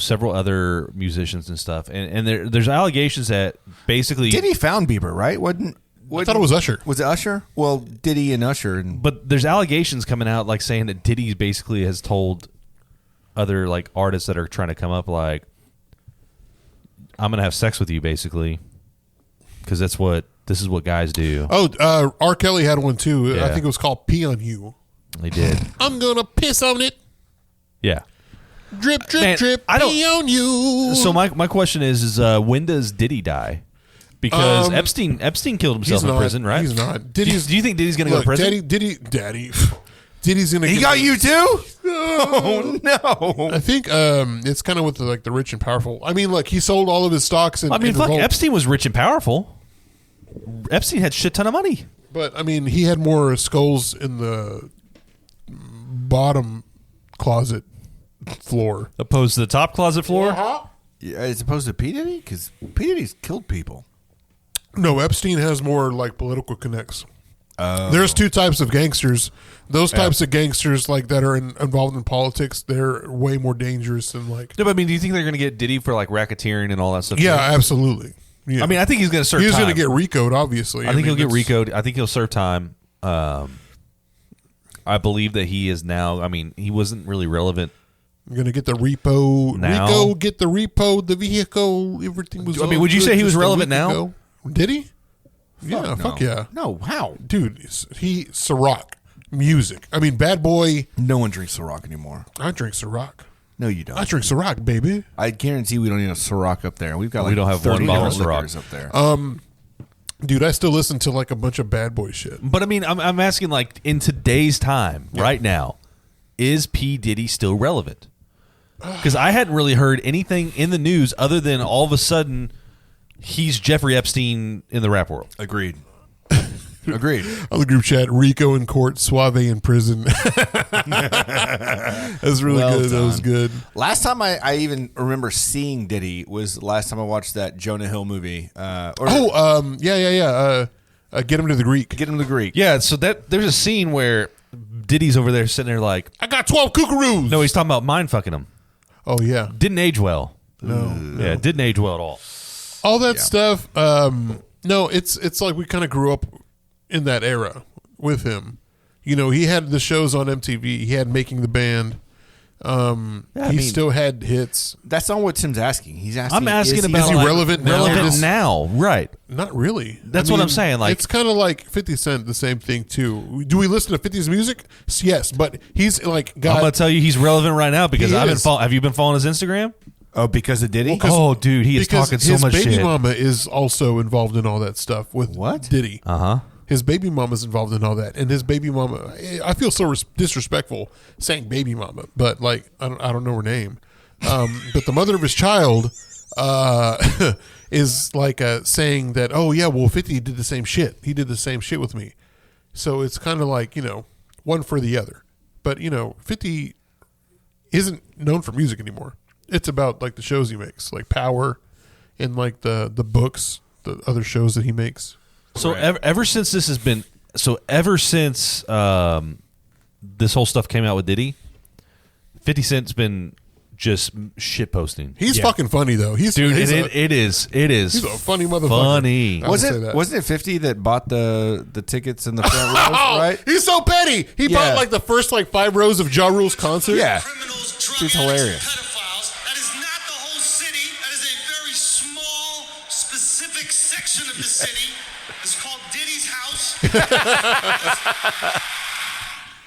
several other musicians and stuff, and there's allegations that basically Diddy found Bieber, right? I thought it was Usher. Was it Usher? Well, Diddy and Usher. And but there's allegations coming out like saying that Diddy basically has told other like artists that are trying to come up like, I'm gonna have sex with you basically, because this is what guys do. Oh, R. Kelly had one too. Yeah. I think it was called "Pee on You." They did. I'm gonna piss on it. Yeah. Drip, drip, Man, drip. I don't- Pee on you. So my question is when does Diddy die? Because Epstein killed himself He's in not. prison, right? He's not. Do you think Diddy's gonna go to prison? Daddy's gonna. he get got you too? Oh no! I think it's kind of with the rich and powerful. I mean, look, he sold all of his stocks. I mean, fuck, Epstein was rich and powerful. Epstein had shit ton of money. But I mean, he had more skulls in the bottom closet floor. Opposed to the top closet floor? Yeah, as opposed to P Diddy, because P Diddy's killed people. No, Epstein has more like political connects. There's two types of gangsters. Those types of gangsters like that are involved in politics. They're way more dangerous than like. No, but I mean, do you think they're going to get Diddy for like racketeering and all that stuff? Yeah, too? absolutely. Yeah. I mean, I think he's going to serve He's time. going to get RICO'd, obviously. I think he'll get that's- RICO'd. I think he'll serve time. I believe that he is now. I mean, he wasn't really relevant. I'm going to get the repo. Now? RICO, get the repo, the vehicle. Everything was. I mean, all would you good say he was just a relevant week now? ago. Did he? Yeah, no. fuck yeah. No, how? Dude, he Ciroc music. I mean, Bad Boy. No one drinks Ciroc anymore. I drink Ciroc. No, you don't. I drink Ciroc, baby. I guarantee we don't need a Ciroc up there. We've got We don't have one 30 bottle of different Ciroc. liquors up there. Dude, I still listen to like a bunch of Bad Boy shit. But I mean, I'm asking like in today's time, right now, is P Diddy still relevant? Because I hadn't really heard anything in the news other than all of a sudden he's Jeffrey Epstein in the rap world. Agreed. Agreed. On the group chat, Rico in court, Suave in prison. That's really Well good. That was done. good. Last time I even remember seeing Diddy was the last time I watched that Jonah Hill movie. Yeah. Get him to the Greek. Get him to Greek. Yeah, so there's a scene where Diddy's over there sitting there like, I got 12 kookaroos. no, he's talking about mind fucking him. Oh yeah. Didn't age well. No. Yeah, didn't age well at all. All that stuff. No, it's like we kind of grew up in that era with him. You know, he had the shows on MTV. He had Making the Band. He still had hits. That's not what Tim's asking. He's asking. I'm asking is he- about is he like, relevant now? Relevant This- now, right? Not really. That's what I'm saying, like- it's kind of like 50 Cent, the same thing too. Do we listen to 50's music? Yes, but he's like I'm got. gonna tell you he's relevant right now because He I've been is. have you been following his Instagram? Oh, because of Diddy? Oh, dude, he is because talking so his much baby shit. mama is also involved in all that stuff with What? Diddy. Uh huh. his baby mama's involved in all that, and his baby mama. I feel so disrespectful saying baby mama, but like I don't know her name. But the mother of his child is like saying that, oh yeah, well 50 did the same shit. He did the same shit with me. So it's kind of like, one for the other. But 50 isn't known for music anymore. It's about like the shows he makes, like Power, and like the books, the other shows that he makes. So ever since this has been, ever since this whole stuff came out with Diddy, 50 Cent's been just shit posting. He's fucking funny though. It is. He's a funny motherfucker. Funny. Wasn't it 50 that bought the tickets in the front rows, right? He's so petty. He bought like the first like 5 rows of Ja Rule's concert. Yeah. Criminals, It's hilarious. pedophiles. That is not the whole city. That is a very small, specific section of the city. It's called Diddy's house.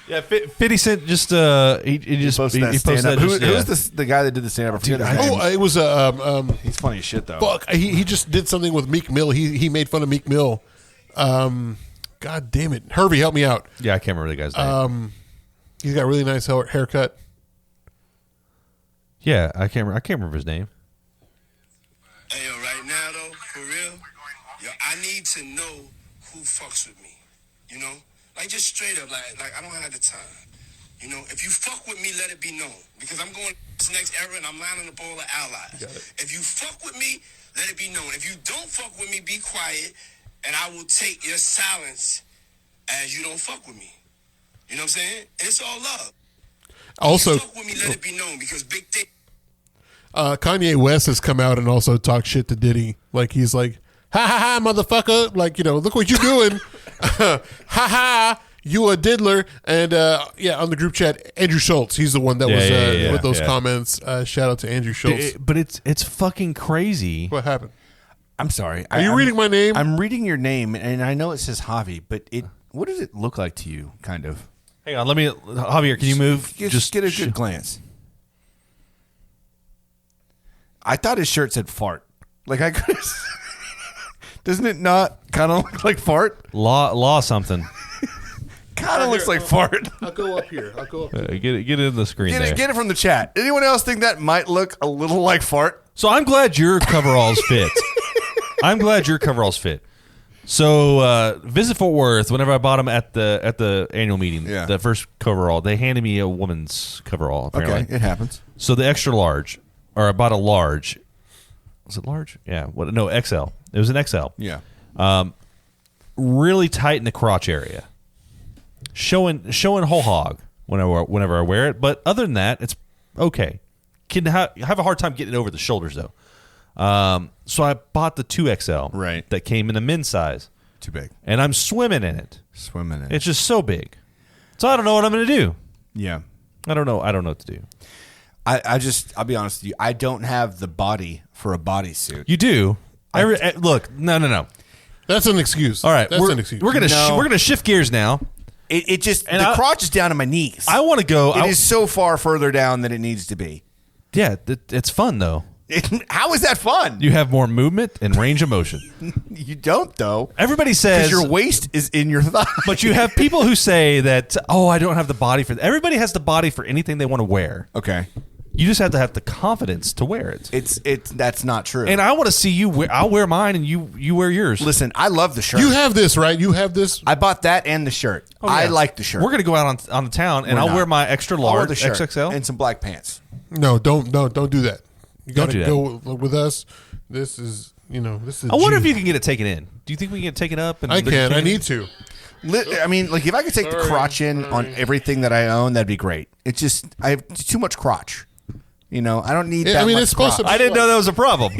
Yeah, 50 Cent just he posted that that. Who's the guy that did the stand up? It was he's funny as shit though. fuck. He just did something with Meek Mill. He made fun of Meek Mill. God damn it, Hervey, help me out. Yeah, I can't remember the guy's name. He's got a really nice haircut. Yeah, I can't remember his name. Hey, yo, right now, though, for real, yo, I need to know who fucks with me, Like, just straight up, like I don't have the time. If you fuck with me, let it be known. Because I'm going to this next era, and I'm lining up all the allies. If you fuck with me, let it be known. If you don't fuck with me, be quiet, and I will take your silence as you don't fuck with me. You know what I'm saying? And it's all love. Also, if you fuck with me, let it be known, because big thing. Kanye West has come out and also talked shit to Diddy. Like, he's like, ha ha ha, motherfucker. Like, look what you doing. Ha ha, you a diddler. And, on the group chat, Andrew Schultz, he's the one that was with those comments. Shout out to Andrew Schultz. But it's fucking crazy. What happened? I'm sorry. Are you reading my name? I'm reading your name, and I know it says Javi, but what does it look like to you, kind of? Hang on, Javier, can you move? Just get a good glance. I thought his shirt said fart. Like I could. Doesn't it not kind of look like fart? Law something. Kind of looks like fart. I'll go up here. Get it in the screen. Get it from the chat. Anyone else think that might look a little like fart? So I'm glad your coveralls fit. So visit Fort Worth. Whenever I bought them at the annual meeting, the first coverall, they handed me a woman's coverall. Apparently, okay, it happens. So the extra large, or I bought a large. Was it large? Yeah. No, XL. It was an XL. Yeah. Really tight in the crotch area, showing whole hog whenever I wear it. But other than that, it's okay. Can have a hard time getting it over the shoulders though. So I bought the 2XL. Right. That came in a men's size. Too big. And I'm swimming in it. It's just so big. So I don't know what I'm going to do. Yeah. I don't know what to do. I'll be honest with you. I don't have the body for a bodysuit. You do. Look, no. That's an excuse. All right. That's an excuse. We're gonna shift gears now. It just, the crotch is down to my knees. I want to go. It is so far further down than it needs to be. Yeah, it's fun though. How is that fun? You have more movement and range of motion. You don't, though. Everybody says your waist is in your thigh. But you have people who say that, I don't have the body for. Everybody has the body for anything they want to wear. Okay. You just have to have the confidence to wear it. That's not true. And I want to see you. I'll wear mine, and you wear yours. Listen, I love the shirt. You have this, right? You have this. I bought that and the shirt. Oh, yeah. I like the shirt. We're gonna go out on the town, and I'll wear my extra large, the shirt XXL, and some black pants. No, don't do that. You got to do go with us. This is, this is. I wonder if you can get it taken in. Do you think we can get it taken up? And I can. I need to. I mean, like if I could take the crotch in on everything that I own, that'd be great. It's just I have too much crotch. I don't need that much it's supposed crotch. to. I didn't know that was a problem.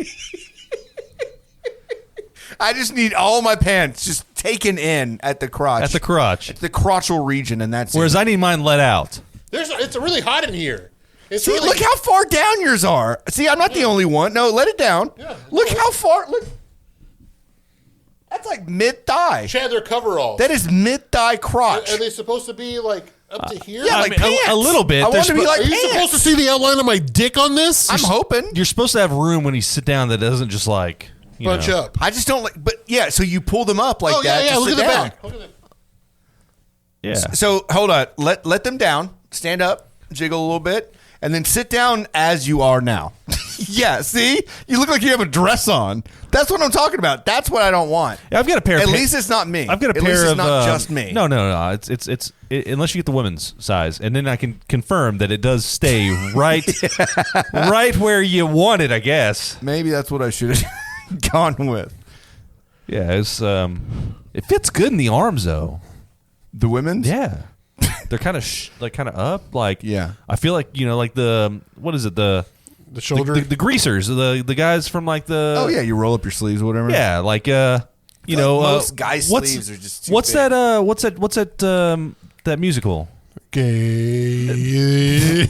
I just need all my pants just taken in at the crotch. At the crotch. At the crotchal region, and that's Whereas it. I need mine let out. It's really hot in here. See, look how far down yours are. See, I'm not the only one. No, let it down. Yeah, look how far. Look. That's like mid-thigh. Chad, they're coveralls. That is mid-thigh crotch. Are they supposed to be like up to here? Yeah, like pants. A little bit. I want to be like Are you supposed to see the outline of my dick on this? I'm hoping. You're supposed to have room when you sit down that doesn't just like Bunch up. I just don't like. But yeah, so you pull them up like that. Yeah. to Look sit at the down. back. Look at that. Yeah. So hold on. Let them down. Stand up. Jiggle a little bit. And then sit down as you are now. Yeah, see? You look like you have a dress on. That's what I'm talking about. That's what I don't want. Yeah, I've got a pair. At least it's not me. I've got a At pair least of. it's not just me. No. It's unless you get the women's size, and then I can confirm that it does stay right, right where you want it. I guess. Maybe that's what I should have gone with. Yeah, it's it fits good in the arms though. The women's? Yeah. They're kind of up. Like, yeah. I feel like, like the, what is it? The shoulder? The greasers, the guys from like the. Oh, yeah. You roll up your sleeves or whatever. Yeah. Like, most guys' sleeves are just too what's big. that musical? Gay.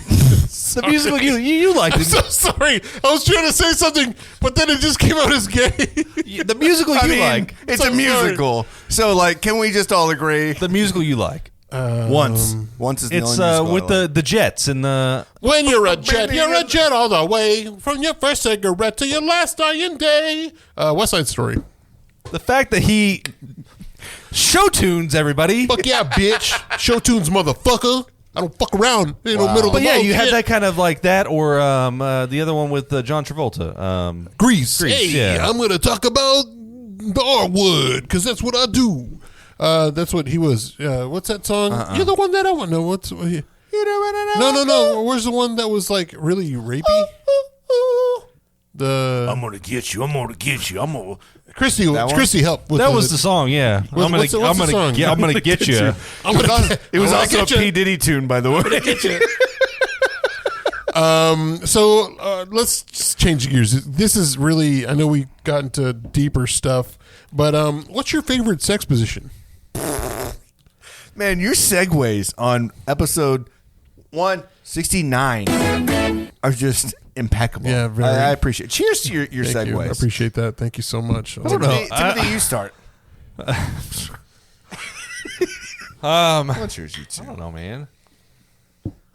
The musical you liked. I'm so sorry. I was trying to say something, but then it just came out as gay. The musical you like. It's So a musical. So, like, can we just all agree? The musical you like. Once is the It's only musical with I like. the Jets and the. When you're a jet all the way from your first cigarette to your last dying day. West Side Story. The fact that he show tunes everybody. Fuck yeah, bitch. Show tunes, motherfucker. I don't fuck around. Ain't no middle of But the yeah, road you had shit. that kind of like that, or the other one with John Travolta. Grease. Hey, yeah. I'm going to talk about the R-word because that's what I do. That's what he was. What's that song? You're the one that I want. No, what's no. Where's the one that was like really rapey? I'm gonna get you. I'm gonna get you. I'm gonna. Christy helped with That was the song, yeah. What's the song? I'm gonna get you. It was also a P Diddy tune, by the way. So let's just change gears. This is really, I know we got into deeper stuff, but what's your favorite sex position? Man, your segues on episode 169 are just impeccable. Yeah, very. I appreciate it. Cheers to your Thank segues. you. I appreciate that. Thank you so much. Timothy, you start. What's yours, you two? I don't know, man.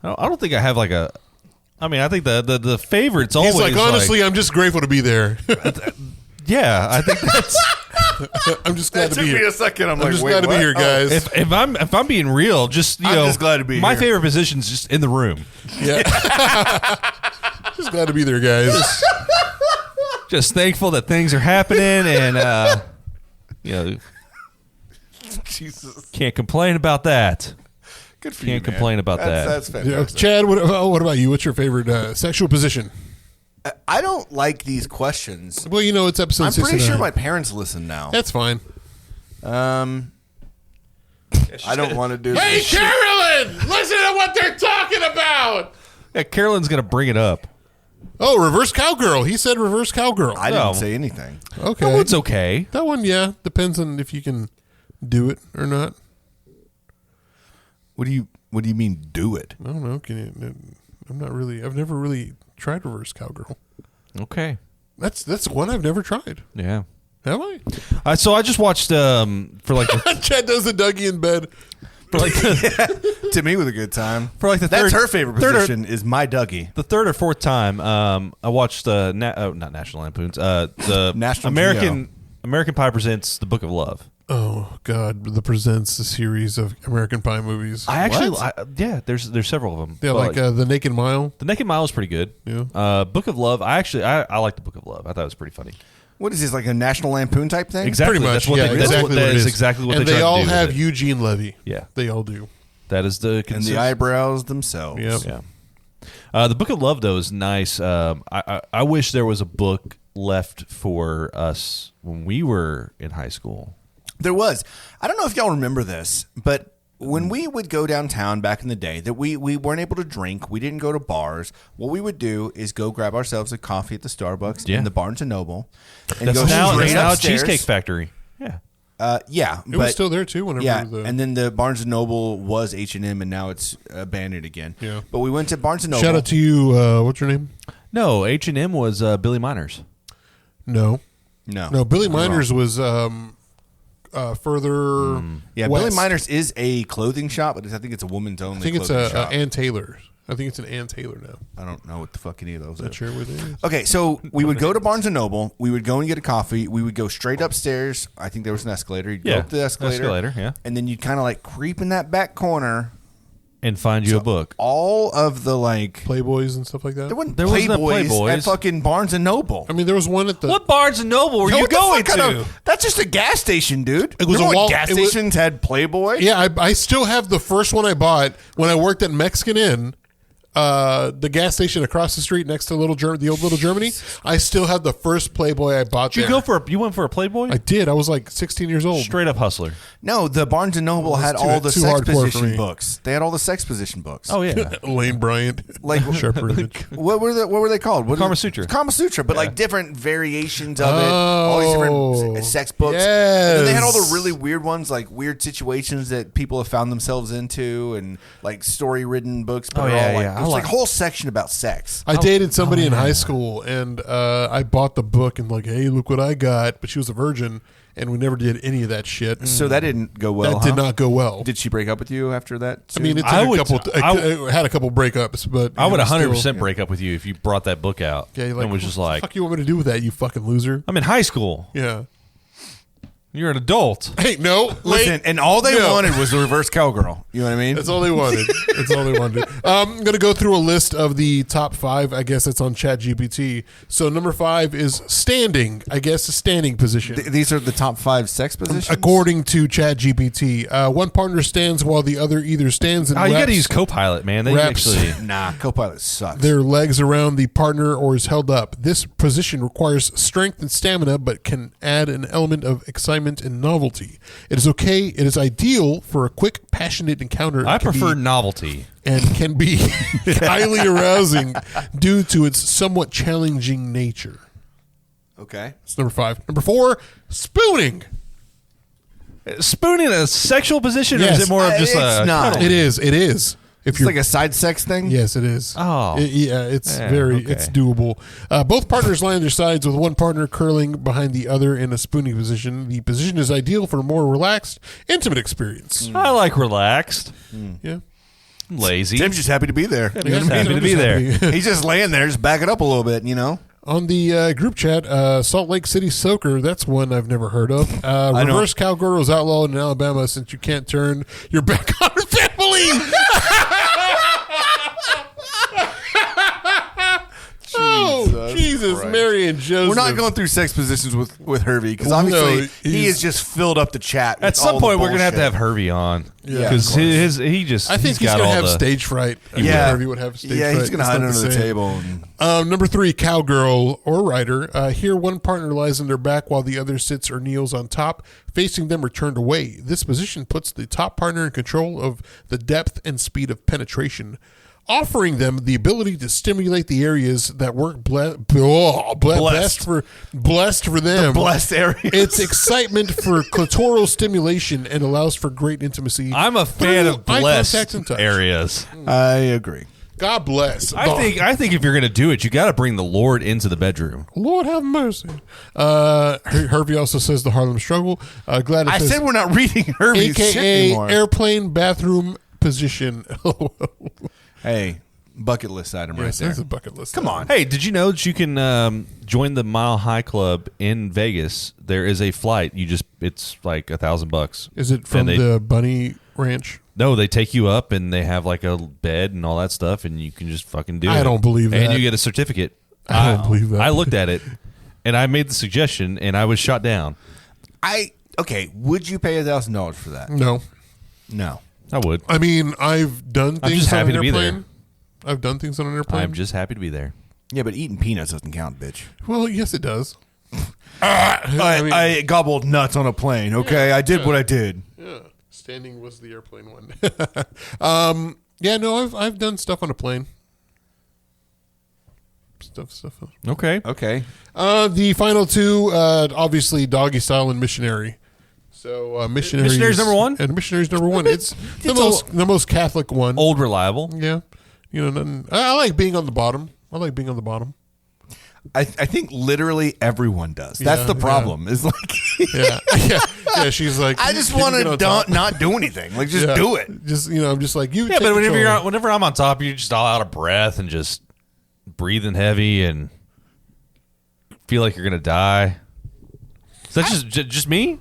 I don't think I have like a. I mean, I think the favorite's always He's like, honestly, I'm just grateful to be there. yeah, I think that's. I'm just glad That to be took me here. a second. I'm I'm like, just wait, glad to be what? here, guys. If I'm being real, just I'm just glad to be my here. favorite position's just in the room. Yeah. Just glad to be there, guys. Just thankful that things are happening, and Jesus. can't complain about that. Good for Can't you, man. complain about that. That's Yeah, fantastic. Chad, what about you? What's your favorite sexual position? I don't like these questions. Well, it's episode I'm pretty 69. sure my parents listen now. That's fine. I don't want to do Hey, this. Carolyn! Listen to what they're talking about! Yeah, Carolyn's gonna bring it up. Oh, reverse cowgirl. He said reverse cowgirl. I No. didn't say anything. Okay. That one's okay. That one, yeah. Depends on if you can do it or not. What do you mean do it? I don't know. I've never really tried reverse cowgirl. Okay. That's one I've never tried. Yeah. Have I? So I just watched for like Chad does the Dougie in bed. To me, with a good time. for like the That's third her favorite position is my Dougie. the third or fourth time. I watched not National Lampoons. The National American Pie Presents The Book of Love. Oh God! The Presents a series of American Pie movies. I actually, there's several of them. Yeah, like The Naked Mile. The Naked Mile is pretty good. Yeah. Book of Love. I like the Book of Love. I thought it was pretty funny. What is this, like a National Lampoon type thing? Exactly. Pretty much. That's what yeah, they, that's exactly what, what that it is is. exactly what and they they tried all to do have with it. Eugene Levy. Yeah. They all do. That is the And the eyebrows themselves. Yep. Yeah. The Book of Love though is nice. I wish there was a book left for us when we were in high school. There was. I don't know if y'all remember this, but when we would go downtown back in the day, that we weren't able to drink, we didn't go to bars. What we would do is go grab ourselves a coffee at the Starbucks in the Barnes and Noble, and That's go now straight a upstairs. Cheesecake Factory. Yeah. Yeah, It was still there too. Whenever yeah, and then the Barnes and Noble was H&M, and now it's abandoned again. Yeah. But we went to Barnes and Noble. shout out to you. What's your name? No, H&M was Billy Miners. No. Billy I'm Miners wrong. was further. Yeah, west. Billy Miners is a clothing shop, but I think it's a woman's only. I think it's clothing shop. Ann Taylor's. I think it's an Ann Taylor now. I don't know what the fuck any of those Not are. sure what it is. Okay, so we would go to Barnes & Noble. We would go and get a coffee. We would go straight upstairs. I think there was an escalator. You'd go up the escalator. Yeah. And then you'd kind of like creep in that back corner. And find you a book. All of the like... Playboys and stuff like that? There wasn't There wasn't a Playboys Playboys. at fucking Barnes & Noble. I mean, there was one at the... What Barnes & Noble were you What the going fuck to? kind of- that's just a gas station, dude. It was Remember a what wall- gas it was- stations had Playboy? Yeah, I still have the first one I bought when I worked at Mexican Inn. The gas station across the street next to the old Little Germany. I still have the first Playboy I bought Did there. you went for a Playboy? I did. I was like 16 years old. Straight up hustler. No, the Barnes & Noble had too- all the too sex hardcore for position me. books. They had all the sex position books. Oh yeah. Lane Bryant, Like- Shepherd Image. What were they called? What Kama Sutra. Kama Sutra, but like different variations of it. All these different sex books. yes. And then they had all the really weird ones, like weird situations that people have found themselves into, and like story-ridden books. But Oh, they're yeah, all like, yeah. I there's like like- a whole section about sex. I dated somebody in high school, and I bought the book and like, hey, look what I got. But she was a virgin, and we never did any of that shit. So that didn't go well. that did not go well. Did she break up with you after that? I mean, it took I a would- couple. I I had a couple breakups, but I would it was 100% still- break up with you if you brought that book out. Yeah, you're like, and was just what like, the fuck you want me to do with that? You fucking loser. I'm in high school. Yeah. You're an adult. Hey, no. Listen, wait. and all they No. wanted was the reverse cowgirl. You know what I mean? That's all they wanted. That's all they wanted. I'm going to go through a list of the top 5. I guess it's on ChatGPT. So number 5 is standing. I guess a standing position. These are the top 5 sex positions? According to ChatGPT, one partner stands while the other either stands and Oh, you got wraps to use Copilot, man. They Wraps. actually. Nah, Copilot sucks. their legs around the partner or is held up. This position requires strength and stamina, but can add an element of excitement and novelty. It is okay. It is ideal for a quick, passionate encounter. I It can prefer be- novelty. and can be highly arousing due to its somewhat challenging nature. Okay. That's number 5. Number 4, spooning. Spooning a sexual position, or Yes. is it more of just It's a not. cuddle? It is. It is. If It's like a side sex thing? Yes, it is. Oh. Yeah, it's Yeah, very, okay. it's doable. Both partners lie on their sides with one partner curling behind the other in a spooning position. The position is ideal for a more relaxed, intimate experience. I like relaxed. Yeah. I'm lazy. Tim's just happy to be there. You know Just what I mean? happy to be there. He's just laying there, just back it up a little bit, you know? On the group chat, Salt Lake City Soaker, that's one I've never heard of. Reverse cowgirl is outlawed in Alabama since you can't turn your back on her family. Oh, Jesus, Christ. Mary and Joseph. We're not going through sex positions with Hervey because obviously No, he he's- has just filled up the chat. At with some all point, the we're gonna have to bullshit. have Hervey on. Yeah, because of course. he I think he's got going to all have the stage fright. I Yeah. think Harvey would have stage Yeah, fright. he's going to It's hide not under the same. table. And, Number 3, cowgirl or rider. Here, one partner lies on their back while the other sits or kneels on top, facing them or turned away. This position puts the top partner in control of the depth and speed of penetration, offering them the ability to stimulate the areas that work blessed for them. blessed areas. It's excitement for clitoral stimulation and allows for great intimacy. I'm a fan through of eye blessed contact and touch. areas. I agree. God bless. I think if you're gonna do it, you got to bring the Lord into the bedroom. Lord have mercy. Hervey also says the Harlem Struggle. Glad it I says said we're not reading Hervey's shit AKA anymore. airplane bathroom position. Hey, bucket list item right Yes, there. that's a bucket list. Come on. Hey, did you know that you can join the Mile High Club in Vegas? There is a flight. It's like $1,000. Is it from And they- the Bunny Ranch? No, they take you up and they have like a bed and all that stuff, and you can just fucking do it. I don't believe And that. you get a certificate. I don't believe that. I looked at it, and I made the suggestion, and I was shot down. Okay, would you pay $1,000 for that? No. No. I would. I mean, I've done things just on happy an to be airplane. there. I've done things on an airplane. I'm just happy to be there. Yeah, but eating peanuts doesn't count, bitch. Well, yes, it does. I gobbled nuts on a plane. Okay, I did what I did. Yeah, standing was the airplane one. Yeah, no, I've done stuff on a plane. Stuff. Okay. Okay. The final 2, obviously, doggy style and missionary. So missionaries. Missionary's number 1? And missionary's number 1. It's the most Catholic one. Old reliable. Yeah, I like being on the bottom. I think literally everyone does. That's the problem. Is like, yeah. She's like, I just want to not do anything. Like, just do it. Just I'm just like you. Yeah, but whenever I'm on top, you're just all out of breath and just breathing heavy and feel like you're gonna die. Is that just me?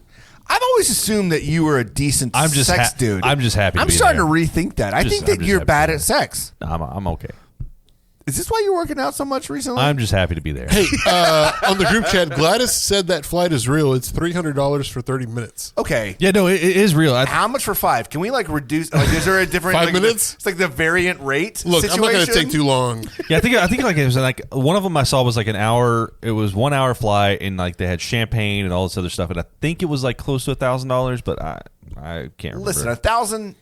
I've always assumed that you were a decent sex dude. I'm just happy. I'm starting to rethink that. I think that you're bad at sex. I'm okay. Is this why you're working out so much recently? I'm just happy to be there. Hey, on the group chat, Gladys said that flight is real. It's $300 for 30 minutes. Okay. Yeah, no, it is real. How much for 5? Can we reduce? Like, is there a different 5 minutes? It's like the variant rate. Look, situation? I'm not going to take too long. Yeah, I think like it was like one of them I saw was like an hour. It was 1 hour flight, and like they had champagne and all this other stuff, and I think it was like close to $1,000, but I can't remember. Listen, 1,000.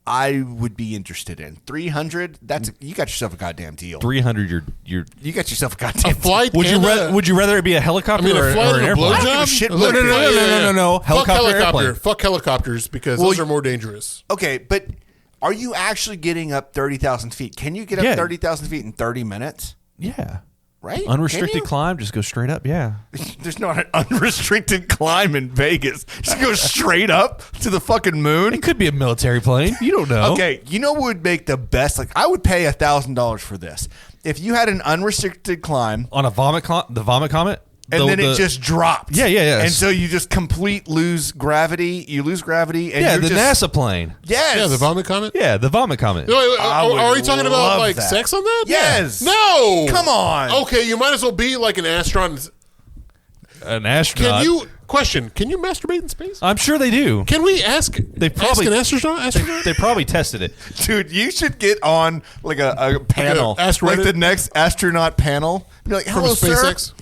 I would be interested in 300. That's you got yourself a goddamn deal. 300. You got yourself a goddamn a flight. Deal. Would you rather it be a helicopter or an airplane? No. Helicopter. Fuck helicopters because those are more dangerous. Okay, but are you actually getting up 30,000 feet? Can you get up 30,000 feet in 30 minutes? Yeah. Right? Unrestricted climb, just go straight up. Yeah. There's not an unrestricted climb in Vegas. Just go straight up to the fucking moon. It could be a military plane. You don't know. Okay, you know what would make the best? Like, I would pay $1,000 for this. If you had an unrestricted climb on the vomit comet, and then it just dropped. Yeah. And so you just lose gravity. You lose gravity. And the NASA plane. Yes. Yeah, the vomit comet. Yeah, the vomit comet. Wait, are we talking about like sex on that? Yes. No. Come on. Okay, you might as well be like an astronaut. An astronaut. Can you masturbate in space? I'm sure they do. Can we ask an astronaut? They probably tested it. Dude, you should get on like a panel. Like the next astronaut panel. Be like, hello, from SpaceX? sir.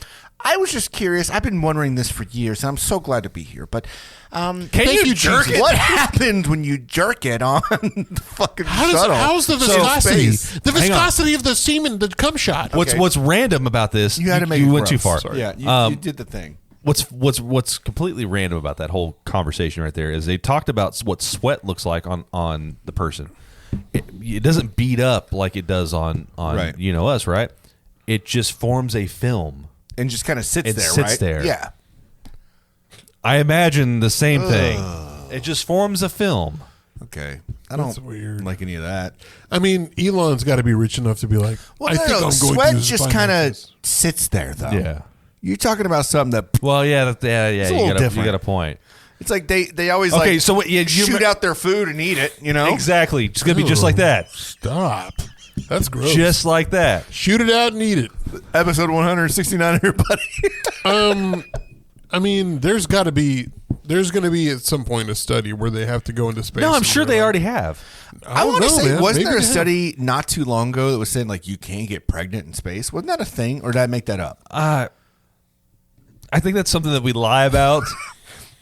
I was just curious. I've been wondering this for years, and I'm so glad to be here. But can you jerk it? What happens when you jerk it on the fucking shuttle? How's the viscosity? The viscosity of the semen, the cum shot. What's random about this? You had to make you it went too gross. far. Sorry. Yeah, you did the thing. What's completely random about that whole conversation right there is they talked about what sweat looks like on the person. It doesn't beat up like it does on right. Us, right? It just forms a film. And just kind of sits there. Yeah. I imagine the same thing. It just forms a film. Okay. I don't like any of that. I mean, Elon's got to be rich enough to be like, I think I'm going sweat to use just kind of sits there, though. Yeah. You're talking about something that... Well, yeah. It's a little different. You got a point. It's like they always shoot out their food and eat it, you know? Exactly. It's going to be just like that. Stop. That's gross. Just like that. Shoot it out and eat it. Episode 169, everybody. I mean, there's going to be at some point a study where they have to go into space. No, I'm sure they already have. I want to say, wasn't there a study not too long ago that was saying like you can't get pregnant in space? Wasn't that a thing, or did I make that up? I think that's something that we lie about.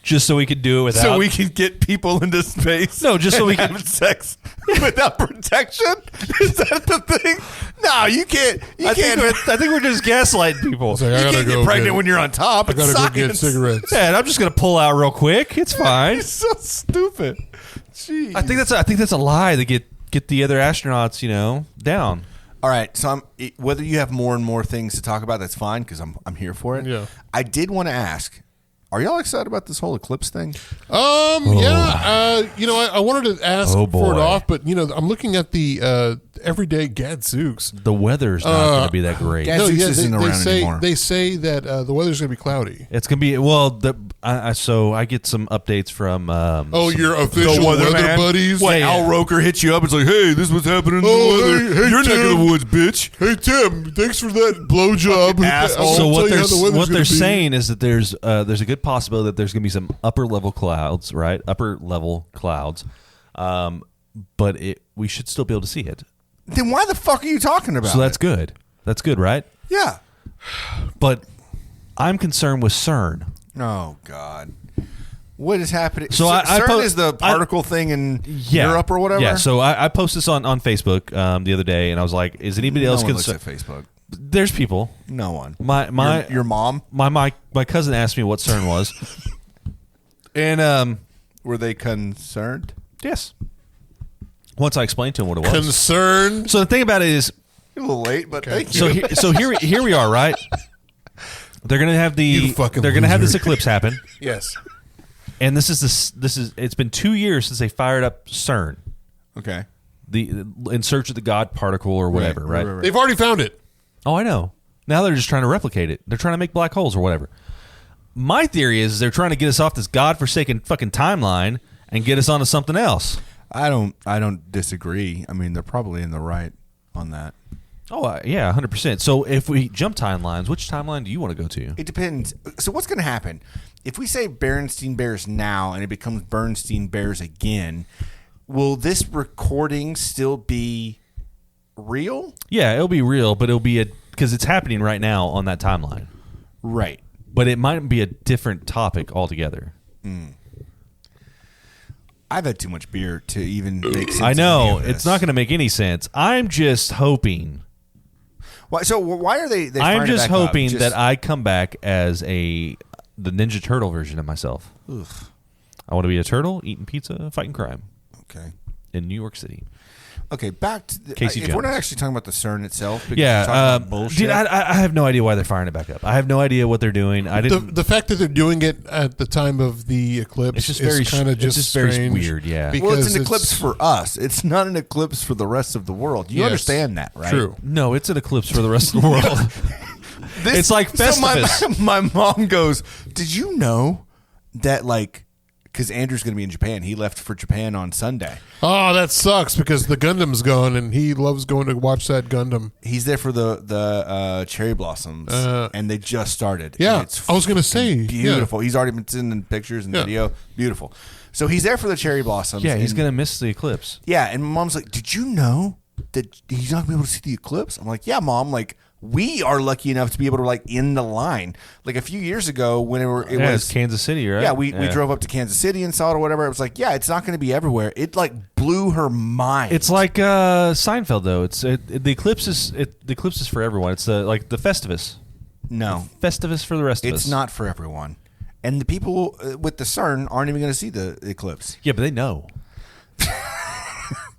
Just so we could do it without... So we can get people into space? No, just so we can... have sex without protection? Is that the thing? No, you can't. I think we're just gaslighting people. Like, you can't get pregnant when you're on top. I got to go get cigarettes. Yeah, and I'm just going to pull out real quick. It's fine. It's so stupid. Jeez. I think that's a lie to get the other astronauts, down. All right, so whether you have more and more things to talk about, that's fine because I'm here for it. Yeah. I did want to ask... Are y'all excited about this whole eclipse thing? Yeah. I wanted to ask for it off, but I'm looking at the everyday Gadzooks. The weather's not going to be that great. Gadzooks isn't around anymore. They say that the weather's going to be cloudy. It's going to be so I get some updates from. Your official weather buddies. What? Al Roker hits you up. It's like, hey, this is what's happening in the weather. Hey, You're Tim. neck of the woods, bitch. Hey Tim, thanks for that blowjob. Asshole. So what they're saying is that there's a good possibility that there's going to be some upper level clouds, right? Upper level clouds, but we should still be able to see it. Then why the fuck are you talking about? So that's good. That's good, right? Yeah. But I'm concerned with CERN. Oh God. What is happening? So CERN is the particle thing in Europe or whatever? Yeah, so I posted this on Facebook the other day, and I was like, is anybody else concerned? Looks at Facebook. There's people. No one. Your mom? My cousin asked me what CERN was. And were they concerned? Yes. Once I explained to him what it was. Concerned? So the thing about it is... A little late, but thank you. So here we are, right? They're going to have You fucking they're going to have this loser. eclipse happen. Yes. And this is it's been 2 years since they fired up CERN, Okay. in search of the God particle or whatever, right? They've already found it. Oh, I know. Now they're just trying to replicate it. They're trying to make black holes or whatever. My theory is they're trying to get us off this godforsaken fucking timeline and get us onto something else. I don't disagree. I mean, they're probably in the right on that. Oh, yeah, 100%. So if we jump timelines, which timeline do you want to go to? It depends. So what's going to happen? If we say Berenstein Bears now and it becomes Bernstein Bears again, will this recording still be real? Yeah, it'll be real, but it'll be because it's happening right now on that timeline. Right. But it might be a different topic altogether. I've had too much beer to even make sense. I know. of any of this. It's not going to make any sense. I'm just hoping. Why are they I'm firing it just back up? hoping that I come back as the Ninja Turtle version of myself. Ugh. I want to be a turtle, eating pizza, fighting crime Okay. in New York City. Okay, back to Casey if we're not Jones. actually talking about the CERN itself. Because Yeah, we're talking about bullshit. dude, I have no idea why they're firing it back up. I have no idea what they're doing. I didn't. The fact that they're doing it at the time of the eclipse It's just is very kind of it's just very strange. weird, yeah. because Well, it's an eclipse for us. It's not an eclipse for the rest of the world. You Yes. understand that, right? True. No, it's an eclipse for the rest of the world. It's like Festivus. So my mom goes, "Did you know that because Andrew's going to be in Japan. He left for Japan on Sunday. Oh, that sucks because the Gundam's gone and he loves going to watch that Gundam. He's there for the cherry blossoms, and they just started. Yeah, And it's I was going to say beautiful. He's already been sending pictures and video. Beautiful. So he's there for the cherry blossoms. Yeah, he's and- going to miss the eclipse. Yeah, and my mom's like, "Did you know that he's not going to be able to see the eclipse?" I'm like, "Yeah, Mom. We are lucky enough to be able to in the line. A few years ago, when it was it's Kansas City, right? Yeah, we drove up to Kansas City and saw it or whatever. It was like, yeah, it's not going to be everywhere. It blew her mind. It's like Seinfeld, though. The eclipse is for everyone. It's the Festivus. No, Festivus for the rest of us. it's not for everyone. And the people with the CERN aren't even going to see the eclipse. Yeah, but they know.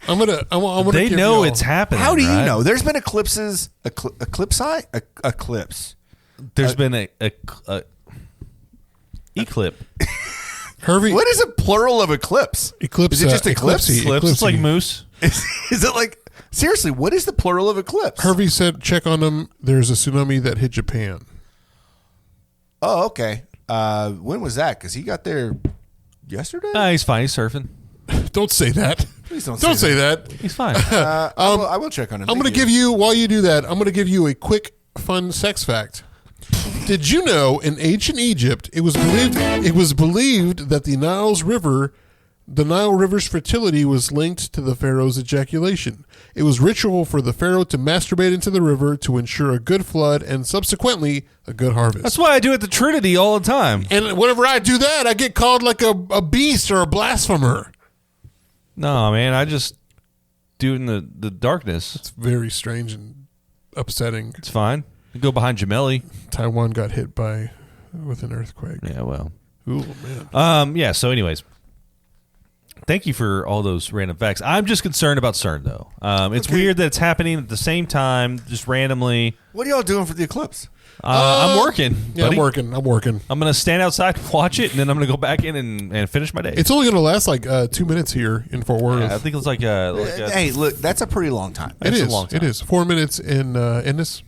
I'm gonna They give know y'all- it's happening. How do you right? know? There's been eclipses. Eclipse. There's been a eclipse. Hervey. What is a plural of eclipse? Eclipse, Is it just eclipse? eclipsy. Eclipse. It's like Eclipsy. moose. Is it seriously? What is the plural of eclipse? Hervey said, check on them. There's a tsunami that hit Japan. Oh, okay. When was that? Because he got there yesterday. He's fine. He's surfing. Don't say that. Please don't say that. He's fine. I will check on him. I'm going to give you, while you do that, I'm going to give you a quick, fun sex fact. Did you know in ancient Egypt, it was believed that the Nile River's fertility was linked to the pharaoh's ejaculation. It was ritual for the pharaoh to masturbate into the river to ensure a good flood and subsequently a good harvest. That's what I do at the Trinity all the time. And whenever I do that, I get called like a beast or a blasphemer. No, man, I just do it in the darkness. It's very strange and upsetting. It's fine. You go behind Gemelli. Taiwan got hit with an earthquake. Yeah, well. Ooh, man. Yeah, so anyways. Thank you for all those random facts. I'm just concerned about CERN, though. It's weird that it's happening at the same time, just randomly. What are y'all doing for the eclipse? I'm working. Yeah, buddy. I'm working. I'm going to stand outside and watch it, and then I'm going to go back in and finish my day. It's only going to last 2 minutes here in Fort Worth. Yeah, I think it's like Hey, look, that's a pretty long time. It It's a is. long time. It is 4 minutes in Ennis.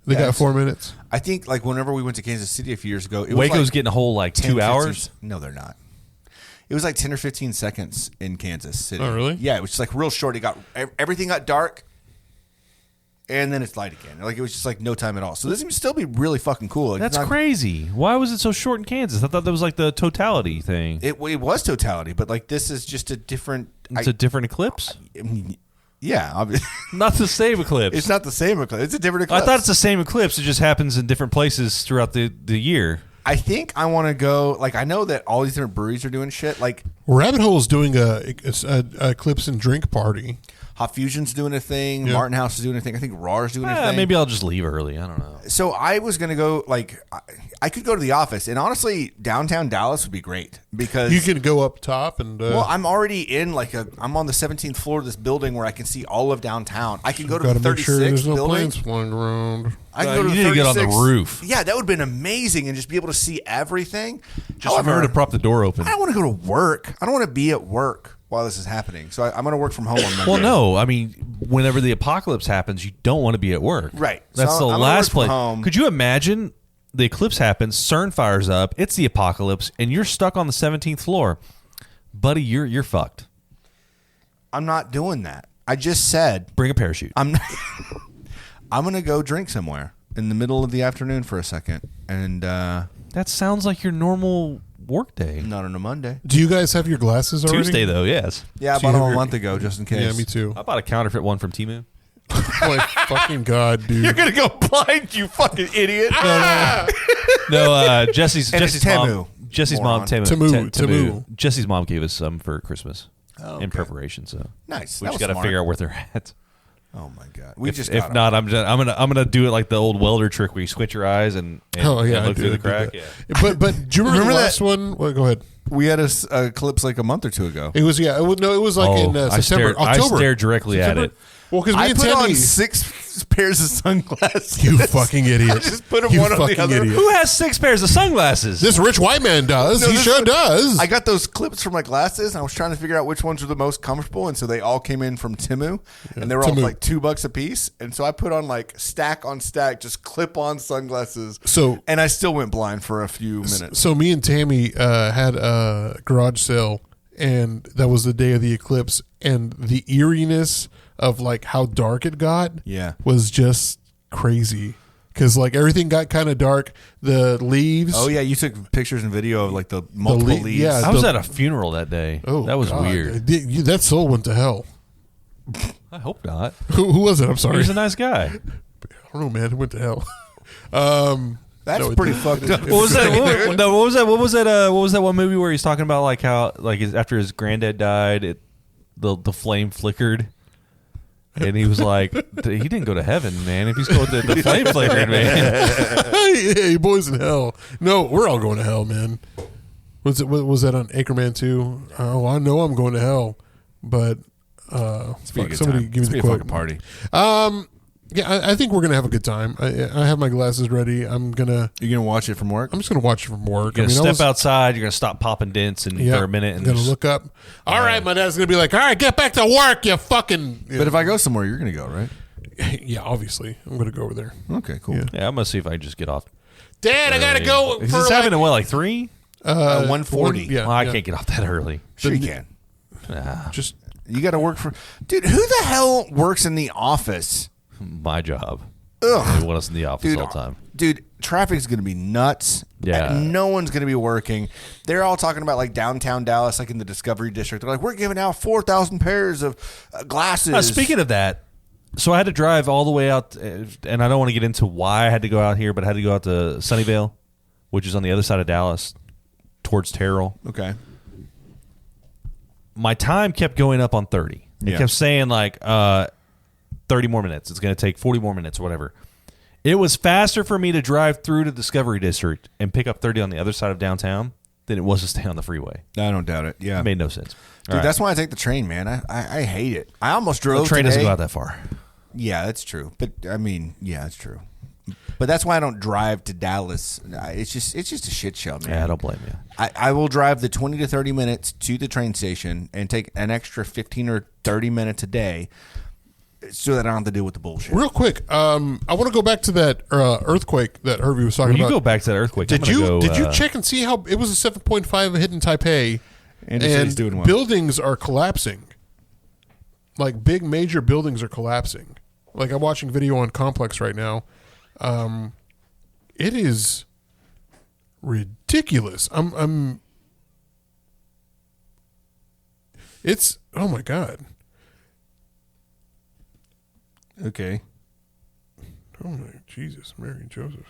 They got 4 minutes. I think whenever we went to Kansas City a few years ago, it Waco's was getting a whole 10, 2 hours. 15 No, they're not. It was 10 or 15 seconds in Kansas City. Oh, really? Yeah, it was just real short. Everything got dark, and then it's light again. It was just no time at all. So this would still be really fucking cool. That's crazy. Why was it so short in Kansas? I thought that was the totality thing. It was totality, but this is just a different. It's a different eclipse? Yeah, obviously. Not the same eclipse. It's not the same eclipse. It's a different eclipse. I thought it's the same eclipse. It just happens in different places throughout the year. I think I want to go. I know that all these different breweries are doing shit. Rabbit Hole's doing a eclipse and drink party. Hot Fusion's doing a thing. Yeah. Martin House is doing a thing. I think Raw's doing a thing. Maybe I'll just leave early. I don't know. So I was going to go, I could go to the office. And honestly, downtown Dallas would be great because... You can go up top and... well, I'm already in, I'm on the 17th floor of this building where I can see all of downtown. I can go to the gotta make 36th sure there's no building. planes flying around. I can go to you the need to get on the 36. roof. Yeah, that would have been amazing and just be able to see everything. Just remember to prop the door open. I don't want to go to work. I don't want to be at work while this is happening. So I'm going to work from home on Monday. Well, no. I mean, whenever the apocalypse happens, you don't want to be at work. Right. That's So the I'm gonna last work from place. home. Could you imagine the eclipse happens, CERN fires up, it's the apocalypse, and you're stuck on the 17th floor? Buddy, you're fucked. I'm not doing that. I just said Bring a parachute. I'm going to go drink somewhere in the middle of the afternoon for a second. And That sounds like your normal work day. not on a Monday. Do you guys have your glasses already? Tuesday, though, yes. Yeah, I So you bought them have a your- month ago just in case. Yeah, me too. I bought a counterfeit one from Temu. Oh my fucking god, dude! gonna go blind, you fucking idiot. Jesse's And it's Jesse's mom. Temu, Jesse's mom, moron. Temu. Jesse's mom gave us some for Christmas Oh, in okay. preparation. So Nice. we That just was got to smart. figure out where they're at. Oh my god. We just If got 'em. not, I'm gonna do it like the old welder trick where you squint your eyes and Oh yeah, and I look did, through I the did crack. that. Yeah. But do you remember the Remember last one? Well, go ahead. We had a eclipse like a month or two ago. It was it was like in September, October. I stared directly September? at it. Well, because me I and put Tammy, on 6 pairs of sunglasses. you fucking idiot! I just put them You one on the fucking other. idiot. Who has 6 pairs of sunglasses? This rich white man does. No, He this sure one- does. I got those clips for my glasses, and I was trying to figure out which ones were the most comfortable, and so they all came in from Temu, and they were all Temu. like $2 a piece, and so I put on like stack on stack, just clip-on sunglasses. So- and I still went blind for a few minutes. So me and Tammy had a garage sale, and that was the day of the eclipse, and the eeriness of like how dark it got, Yeah. was just crazy. Because like everything got kind of dark. The leaves. Oh yeah, you took pictures and video of like the multiple le- leaves. yeah. I was the- at a funeral that day. Oh, that was God. weird. That soul went to hell. I hope not. Who was it? I'm He sorry. was a nice guy. I don't know, man. It went to hell. That's No, it pretty didn't. fucked up. What was that? What was that one movie where he's talking about like how like after his granddad died, the flame flickered, and he was like, he didn't go to heaven, man. If he's going to the flame flickered, man. Hey, boys in hell. No, we're all going to hell, man. Was that on Anchorman 2? Oh, I know I'm going to hell, but Be a good somebody time. give It's me be the a quote. fucking party. Yeah, I think we're gonna have a good time. I have my glasses ready. I'm You're gonna watch it from work? just gonna watch it from work. You're gonna I step outside. You're gonna stop popping dents and for a minute and I'm gonna just- look up. All right, my dad's gonna be like, "All right, get back to work, you fucking." But if I go somewhere, you're gonna go, right? yeah, obviously, I'm gonna go over there. Okay, cool. Yeah. Yeah, I'm gonna see if I can just get off. Dad, I gotta go. Is for this like, happening at what, like 3? 140. Yeah, Well, I yeah. can't get off that early. Sure you can. Just You got to work for, dude. Who the hell works in the office? My job. Ugh. They want us in the office Dude, all the time. dude, traffic's gonna be nuts. Yeah. No one's gonna be working. They're all talking about like downtown Dallas, like in the Discovery District. They're like, we're giving out 4,000 pairs of glasses. Speaking of that, so I had to drive all the way out, and I don't want to get into why I had to go out here, but I had to go out to Sunnyvale, which is on the other side of Dallas, towards Terrell. Okay. My time kept going up on 30. It Yeah. kept saying like 30 more minutes. It's going to take 40 more minutes or whatever. It was faster for me to drive through to Discovery District and pick up 30 on the other side of downtown than it was to stay on the freeway. I don't doubt it. Yeah. It made no sense. Dude, that's why I take the train, man. I hate it. I almost drove. The train today. doesn't go out that far. Yeah, that's true. But I mean, yeah, that's true. But that's why I don't drive to Dallas. It's just a shit show, man. Yeah, I don't blame you. I will drive the 20 to 30 minutes to the train station and take an extra 15 or 30 minutes a day so that I don't have to deal with the bullshit. real quick. I want to go back to that earthquake that Hervey was talking When you about. go back to that earthquake, Did I'm gonna you go, did you check and see how it was a 7.5 hit in Taipei, And he said he's doing well. buildings are collapsing. Like big major buildings are collapsing. Like I'm watching video on Complex right now. It is ridiculous. It's oh my god. Okay. Oh my Jesus, Mary and Joseph.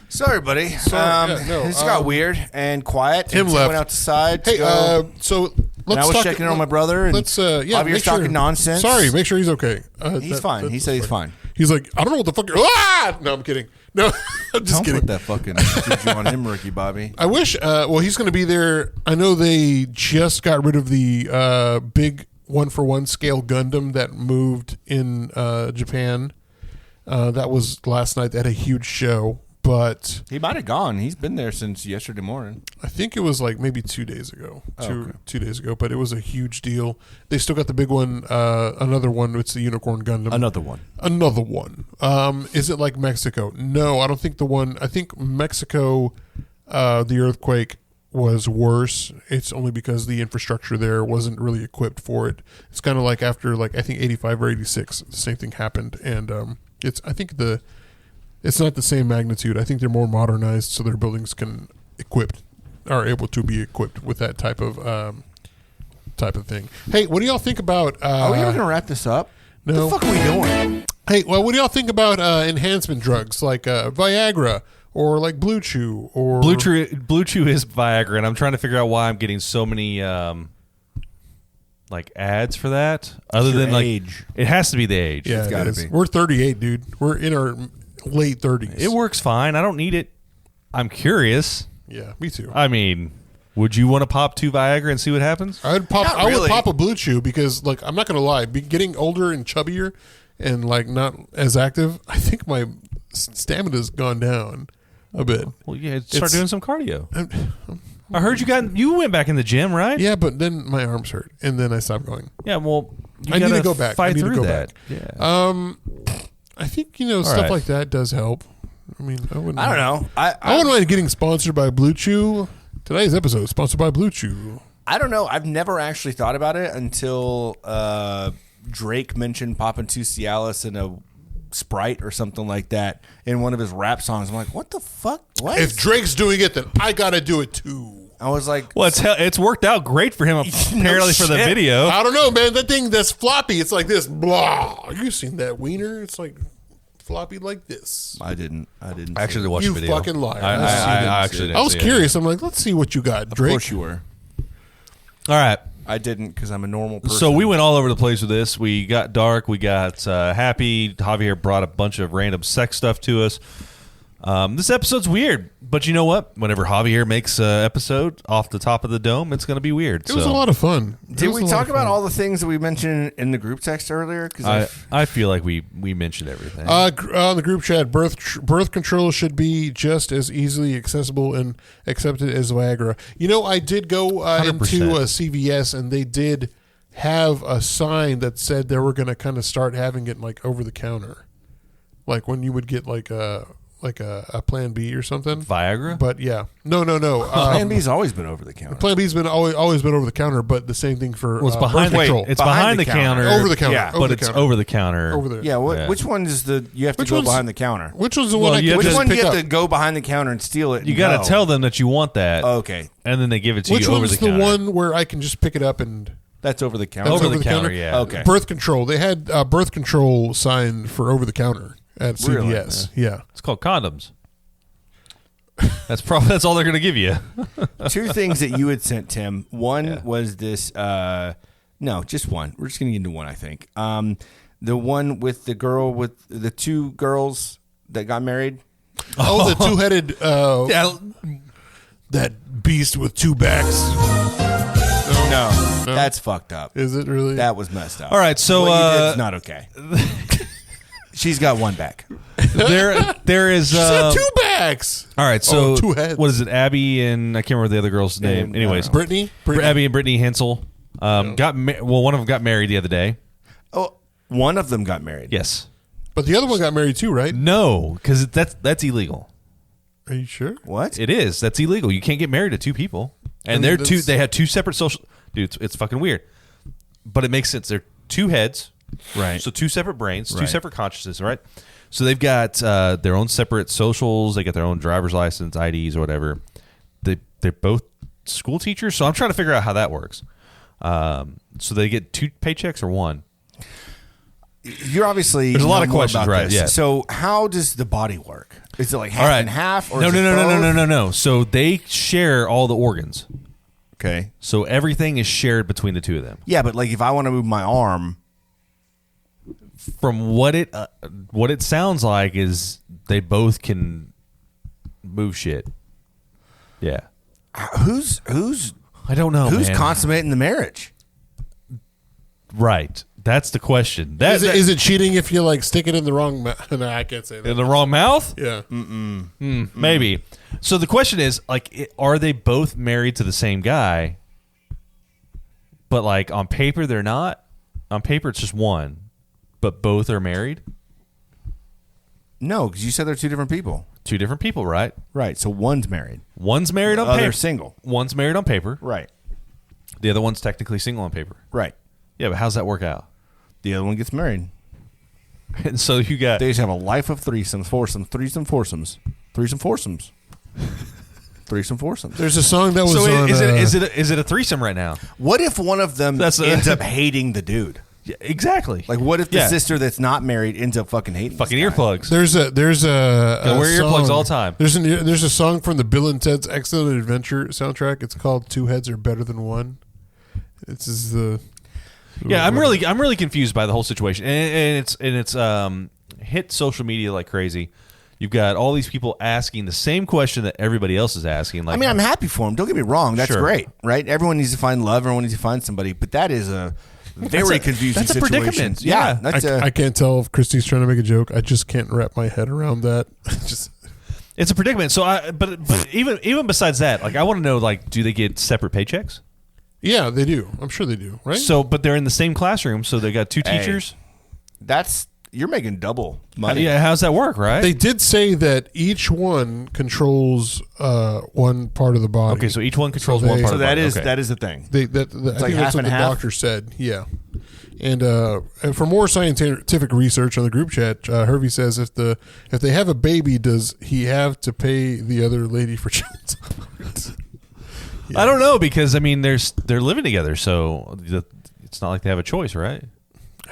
Sorry, buddy. yeah, no, this got weird and quiet. Him and left. went outside. To Hey, go. so And let's I was talk. checking in on my brother. And Let's yeah. Javier's make sure- talking nonsense. Sorry, make sure he's okay. He's fine. He said he's fine. He's like, I don't know what the fuck. Ah! No, I'm kidding. No, I'm just Don't kidding. put that fucking juju on him, Ricky Bobby. I wish. Well, he's going to be there. I know they just got rid of the big 1-for-1 scale Gundam that moved in Japan. That was last night. They had a huge show, but He might have gone. He's been there since yesterday morning. I think it was like maybe 2 days ago. Two days ago, but it was a huge deal. They still got the big one, another one. It's the Unicorn Gundam. Another one. Is it like Mexico? No, I don't think the one. I think Mexico, the earthquake was worse. It's only because the infrastructure there wasn't really equipped for it. It's kind of like after I think 85 or 86, the same thing happened, and it's not the same magnitude. I think they're more modernized, so their buildings are able to be equipped with that type of thing. Hey, what do y'all think about? Are we ever gonna wrap this up? No. What the fuck are we doing? Hey, well, what do y'all think about enhancement drugs like Viagra or like Blue Chew or Blue Chew is Viagra, and I'm trying to figure out why I'm getting so many like ads for that. Other than like age. It has to be the age. Yeah, it's gotta be. be. We're 38, dude. We're in our late 30s. It works fine. I don't need it. I'm curious. Yeah, me too. I mean, would you want to pop 2 Viagra and see what happens? I would pop a Blue Chew because, like, I'm not gonna lie, getting older and chubbier and like not as active, I think my stamina's gone down a bit. Well, yeah, start doing some cardio. I heard you went back in the gym, right? Yeah, but then my arms hurt, and then I stopped going. Yeah, well, I need to go back. Fight I need to through go that. back. Yeah. I think stuff right. like that does help. I mean, I don't know. I wouldn't mind getting sponsored by Blue Chew. Today's episode is sponsored by Blue Chew. I don't know. I've never actually thought about it until Drake mentioned popping 2 Cialis in a Sprite or something like that in one of his rap songs. I'm like, what the fuck? What? If Drake's doing it, then I gotta do it too. I was like, well, it's worked out great for him apparently for the video. I don't know, man. That thing that's floppy. It's like this. Blah. You seen that wiener? It's like floppy like this. I didn't. I actually watched You the video. fucking liar. I actually didn't. I was see curious. I'm like, let's see what you got, Drake. Of course you were. All right. I didn't because I'm a normal person. So we went all over the place with this. We got dark. We got happy. Javier brought a bunch of random sex stuff to us. This episode's weird, but you know what? Whenever Javier makes an episode off the top of the dome, it's going to be weird. It was a lot of fun. Did we talk about all the things that we mentioned in the group text earlier? Because I feel like we mentioned everything. On the group chat, birth control should be just as easily accessible and accepted as Viagra. I did go into 100%. CVS, and they did have a sign that said they were going to kind of start having it like over the counter, like when you would get like a Plan B or something. Viagra? But yeah. No. Plan B's always been over the counter. Plan B's been always been over the counter, but the same thing for Well, it's behind birth control. It's behind the counter. Over the counter. Yeah. Over but the it's counter. over the counter. Over there. Yeah, Yeah. which one is you have to go behind the counter? Which one's the one you have Which to one do pick you up? have to go behind the counter and steal it? You got to tell them that you want that. Okay. And then they give it to Which you over one's the the counter. one where I can just pick it up and... That's over the counter. That's Over the counter, yeah. Okay. Birth control. They had a birth control sign for over the counter at CVS. Really? Yeah. It's called condoms. That's all they're going to give you. 2 things that you had sent, Tim. One was this. No, just one. We're just going to get into one, I think. The one with the girl with the 2 girls that got married. Oh, the 2-headed... Yeah. that beast with 2 backs. No, that's fucked up. Is it really? That was messed up. All right, so What you did is not okay. She's got 1 back. there is She said 2 backs. all right, so 2 heads. what is it? Abby and I can't remember the other girl's name. And, Anyways, Brittany? Abby and Brittany Hensel one of them got married the other day. Oh, one of them got married. Yes. But the other one got married too, right? No, because that's illegal. Are you sure? What? It is. That's illegal. You can't get married to 2 people, and I mean, they had 2 separate social. Dude, it's fucking weird, but it makes sense. They're 2 heads, Right. So 2 separate brains, 2 Right. separate consciousnesses, right? So they've got their own separate socials. They got their own driver's license, IDs, or whatever. They're both school teachers, so I'm trying to figure out how that works. So they get 2 paychecks or 1? You're obviously There's a lot of know more questions, about right, this. yeah. So how does the body work? Is it like half All right. and half? Or No, is no, it no, no, no, both? no, no, no. So they share all the organs. Okay. So everything is shared between the 2 of them. Yeah, but like if I want to move my arm, From what it sounds like is they both can move shit. Yeah. who's I don't know. who's man. consummating the marriage? Right. That's the question. Is it cheating if you like stick it in the wrong mouth? No, I can't say that. In the wrong mouth? Yeah. Maybe. So the question is, like, are they both married to the same guy? But like on paper, they're not. On paper, it's just one, but both are married. No, because you said they're two different people. Two different people, right? Right. So one's married. One's married on paper. Other's single. One's married on paper. Right. The other one's technically single on paper. Right. Yeah, but how's that work out? The other one gets married. And so you got They just have a life of threesomes, foursomes, foursomes. There's a song that was so on. is it a threesome right now? What if one of them ends up hating the dude? Yeah, exactly. Like, what if the sister that's not married ends up fucking hating fucking this guy? earplugs? There's a Gotta wear song- earplugs all the time. There's a song from the Bill and Ted's Excellent Adventure soundtrack. It's called Two Heads Are Better Than One. This is the Yeah, I'm really confused by the whole situation, and it's hit social media like crazy. You've got all these people asking the same question that everybody else is asking. Like, I mean, I'm happy for him. Don't get me wrong. That's Sure. great, right? Everyone needs to find love. Everyone needs to find somebody. But that is a very confusing that's a situation. predicament. Yeah, Yeah. I can't tell if Christy's trying to make a joke. I just can't wrap my head around that. it's a predicament. So, but even besides that, like, I want to know, like, do they get separate paychecks? Yeah, they do. I'm sure they do. Right. So, but they're in the same classroom, so they got two teachers. You're making double money. Yeah, how's that work, right? They did say that each one controls one part of the body. Okay, so each one controls one part So of the that body. is Okay. that is the thing. I like think half that's what and the half? doctor said. Yeah. And for more scientific research on the group chat, Hervey says if they have a baby, does he have to pay the other lady for child support? I don't know, because I mean they're living together, so it's not like they have a choice, right?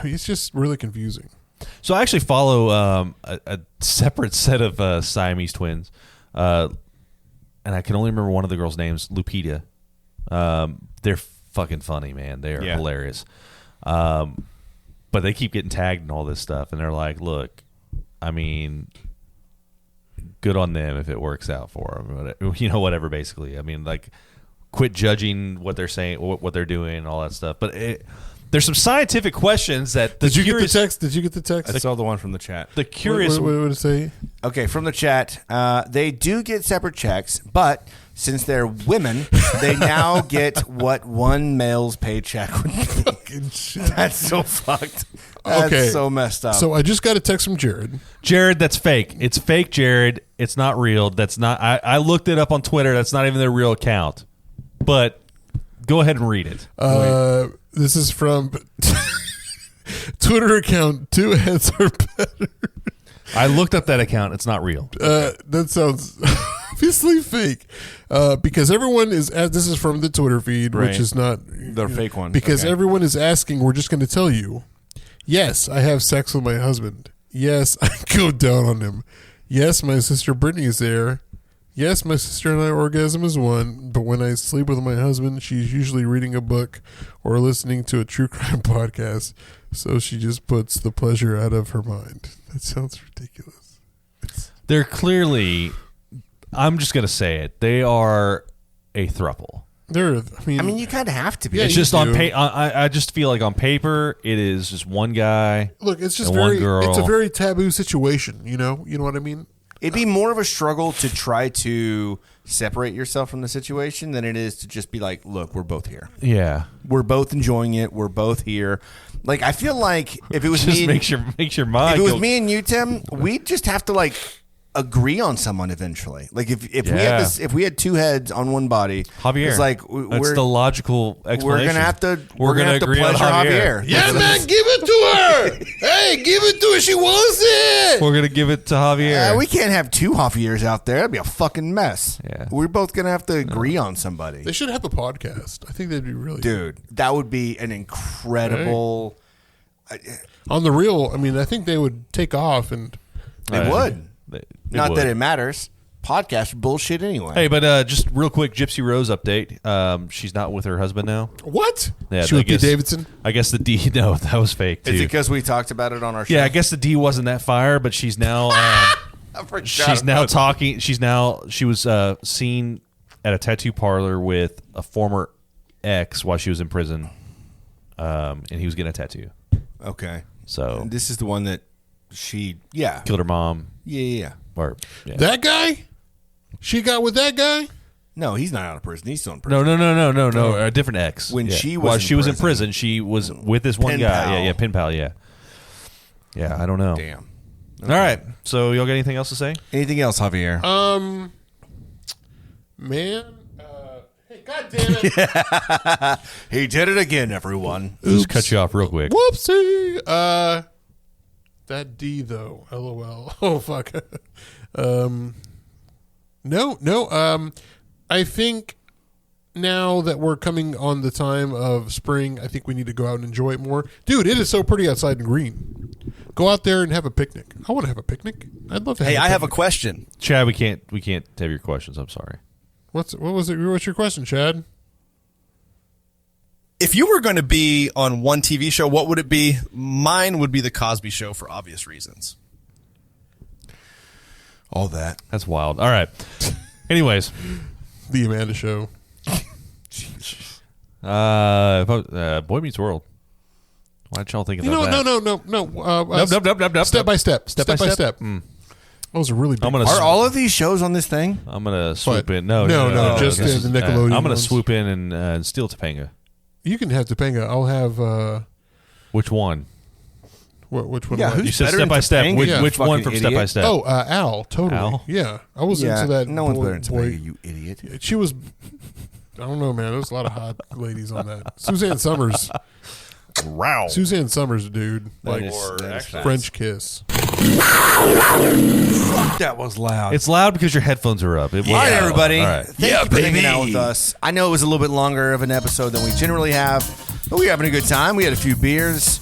I mean, it's just really confusing. So I actually follow a separate set of Siamese twins, and I can only remember one of the girls' names, Lupita. They're fucking funny, man. They are hilarious. But they keep getting tagged and all this stuff, and they're like, "Look, I mean, good on them if it works out for them, you know, whatever." Basically, I mean, like, quit judging what they're saying, what they're doing, and all that stuff. But there's some scientific questions that Did you get the text? Did you get the text? I saw the one from the chat. The curious. What did it say? Okay, from the chat, they do get separate checks, but since they're women, they now get what one male's paycheck would be. That's so fucked. That's so messed up. So I just got a text from Jared. Jared, that's fake. It's fake, Jared. It's not real. That's not. I looked it up on Twitter. That's not even their real account. But go ahead and read it. This is from Twitter account. Two heads are better. I looked up that account. It's not real. That sounds obviously fake. Because everyone is. This is from the Twitter feed, which is not the fake one. Because everyone is asking. We're just going to tell you. Yes, I have sex with my husband. Yes, I go down on him. Yes, my sister Brittany is there. Yes, my sister and I orgasm is one, but when I sleep with my husband, she's usually reading a book or listening to a true crime podcast, so she just puts the pleasure out of her mind. That sounds ridiculous. They're clearly, I'm just going to say it, they are a throuple. I mean, you kind of have to be. Yeah, It's you just do. on paper. I just feel like on paper, it is just one guy. Look, it's just and one very. girl. It's a very taboo situation. You know what I mean. It'd be more of a struggle to try to separate yourself from the situation than it is to just be like, look, we're both here. Yeah. We're both enjoying it. We're both here. Like, I feel like if it was Just me, makes your mind. if it was go- me and you, Tim, we'd just have to like agree on someone eventually. Like if we Yeah. had this, if we had two heads on one body, Javier. it's like That's the logical explanation. we're gonna have to We're gonna have to agree on pleasure Javier. Yeah, man, give it to her. Hey, give it to her. She wants it. We're gonna give it to Javier. We can't have two Javiers out there. That'd be a fucking mess. Yeah. We're both gonna have to agree on somebody. They should have a podcast. I think they'd be really Dude, that would be an incredible. on the real. I mean, I think they would take off and. They would. It Not would. that it matters. Podcast bullshit anyway. Hey, but just real quick, Gypsy Rose update. She's not with her husband now. What? Yeah, She I with Pete guess- Davidson? I guess the D. No, that was fake too. Is it because we talked about it on our show? Yeah, I guess the D wasn't that fire, but she's now. She's now talking. She was seen at a tattoo parlor with a former ex while she was in prison, and he was getting a tattoo. Okay. So This is the one that she, killed her mom. Yeah. Or yeah. That guy? She got with that guy? No, he's not out of prison. He's still in prison. No. A different ex. When she was While in she was in prison. prison, she was with this one Pen guy. pal. Yeah, pen pal. Yeah. Yeah, I don't know. Damn. All right. So y'all got anything else to say? Anything else, Javier? Man. Hey, God damn it. He did it again, everyone. Just cut you off real quick. Whoopsie. That D though. LOL. Oh fuck. No. I think now that we're coming on the time of spring, I think we need to go out and enjoy it more. Dude, it is so pretty outside and green. Go out there and have a picnic. I want to have a picnic. I'd love to have Hey, a I have a picnic. question. Chad, we can't have your questions. I'm sorry. What's your question, Chad? If you were going to be on one TV show, what would it be? Mine would be The Cosby Show for obvious reasons. All that. That's wild. All right. Anyways, The Amanda Show. Boy Meets World. Why'd y'all think of that? No. Nope. Step by step. Step by step. That was a really big. Are all of these shows on this thing? I'm gonna swoop What? in. No, just this the is- Nickelodeon I'm gonna ones. swoop in and steal Topanga. You can have Topanga. I'll have Which one? which one? Yeah, am I- who's You said better step by than step. Topanga? Which, Yeah, which one fucking from step by idiot. step? Oh, Al. Totally. Al? Yeah, I was into that. No one's boy, better than boy. Topanga, you idiot. She was. I don't know, man. There's a lot of hot ladies on that. Suzanne Summers. Wow. Suzanne Summers, dude. Like That's French kiss. That was loud. It's loud because your headphones are up. All All right, everybody. All right. Thank you for hanging out with us. I know it was a little bit longer of an episode than we generally have, but we were having a good time. We had a few beers.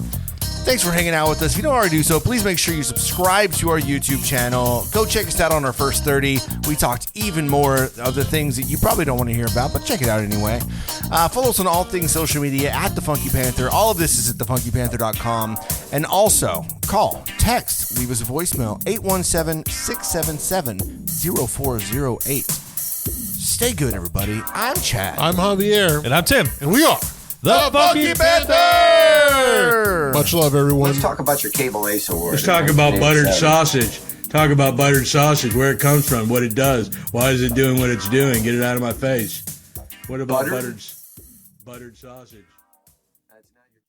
Thanks for hanging out with us. If you don't already do so, please make sure you subscribe to our YouTube channel. Go check us out on our first 30. We talked even more of the things that you probably don't want to hear about, but check it out anyway. Follow us on all things social media at The Funky Panther. All of this is at thefunkypanther.com. And also, call, text, leave us a voicemail, 817-677-0408. Stay good, everybody. I'm Chad. I'm Javier, And I'm Tim. and we are The Funky Panther! much love, everyone. Let's talk about your cable ace award. Let's talk about buttered sausage. Talk about buttered sausage, where it comes from, what it does. Why is it doing what it's doing? Get it out of my face. What about buttered sausage? That's not your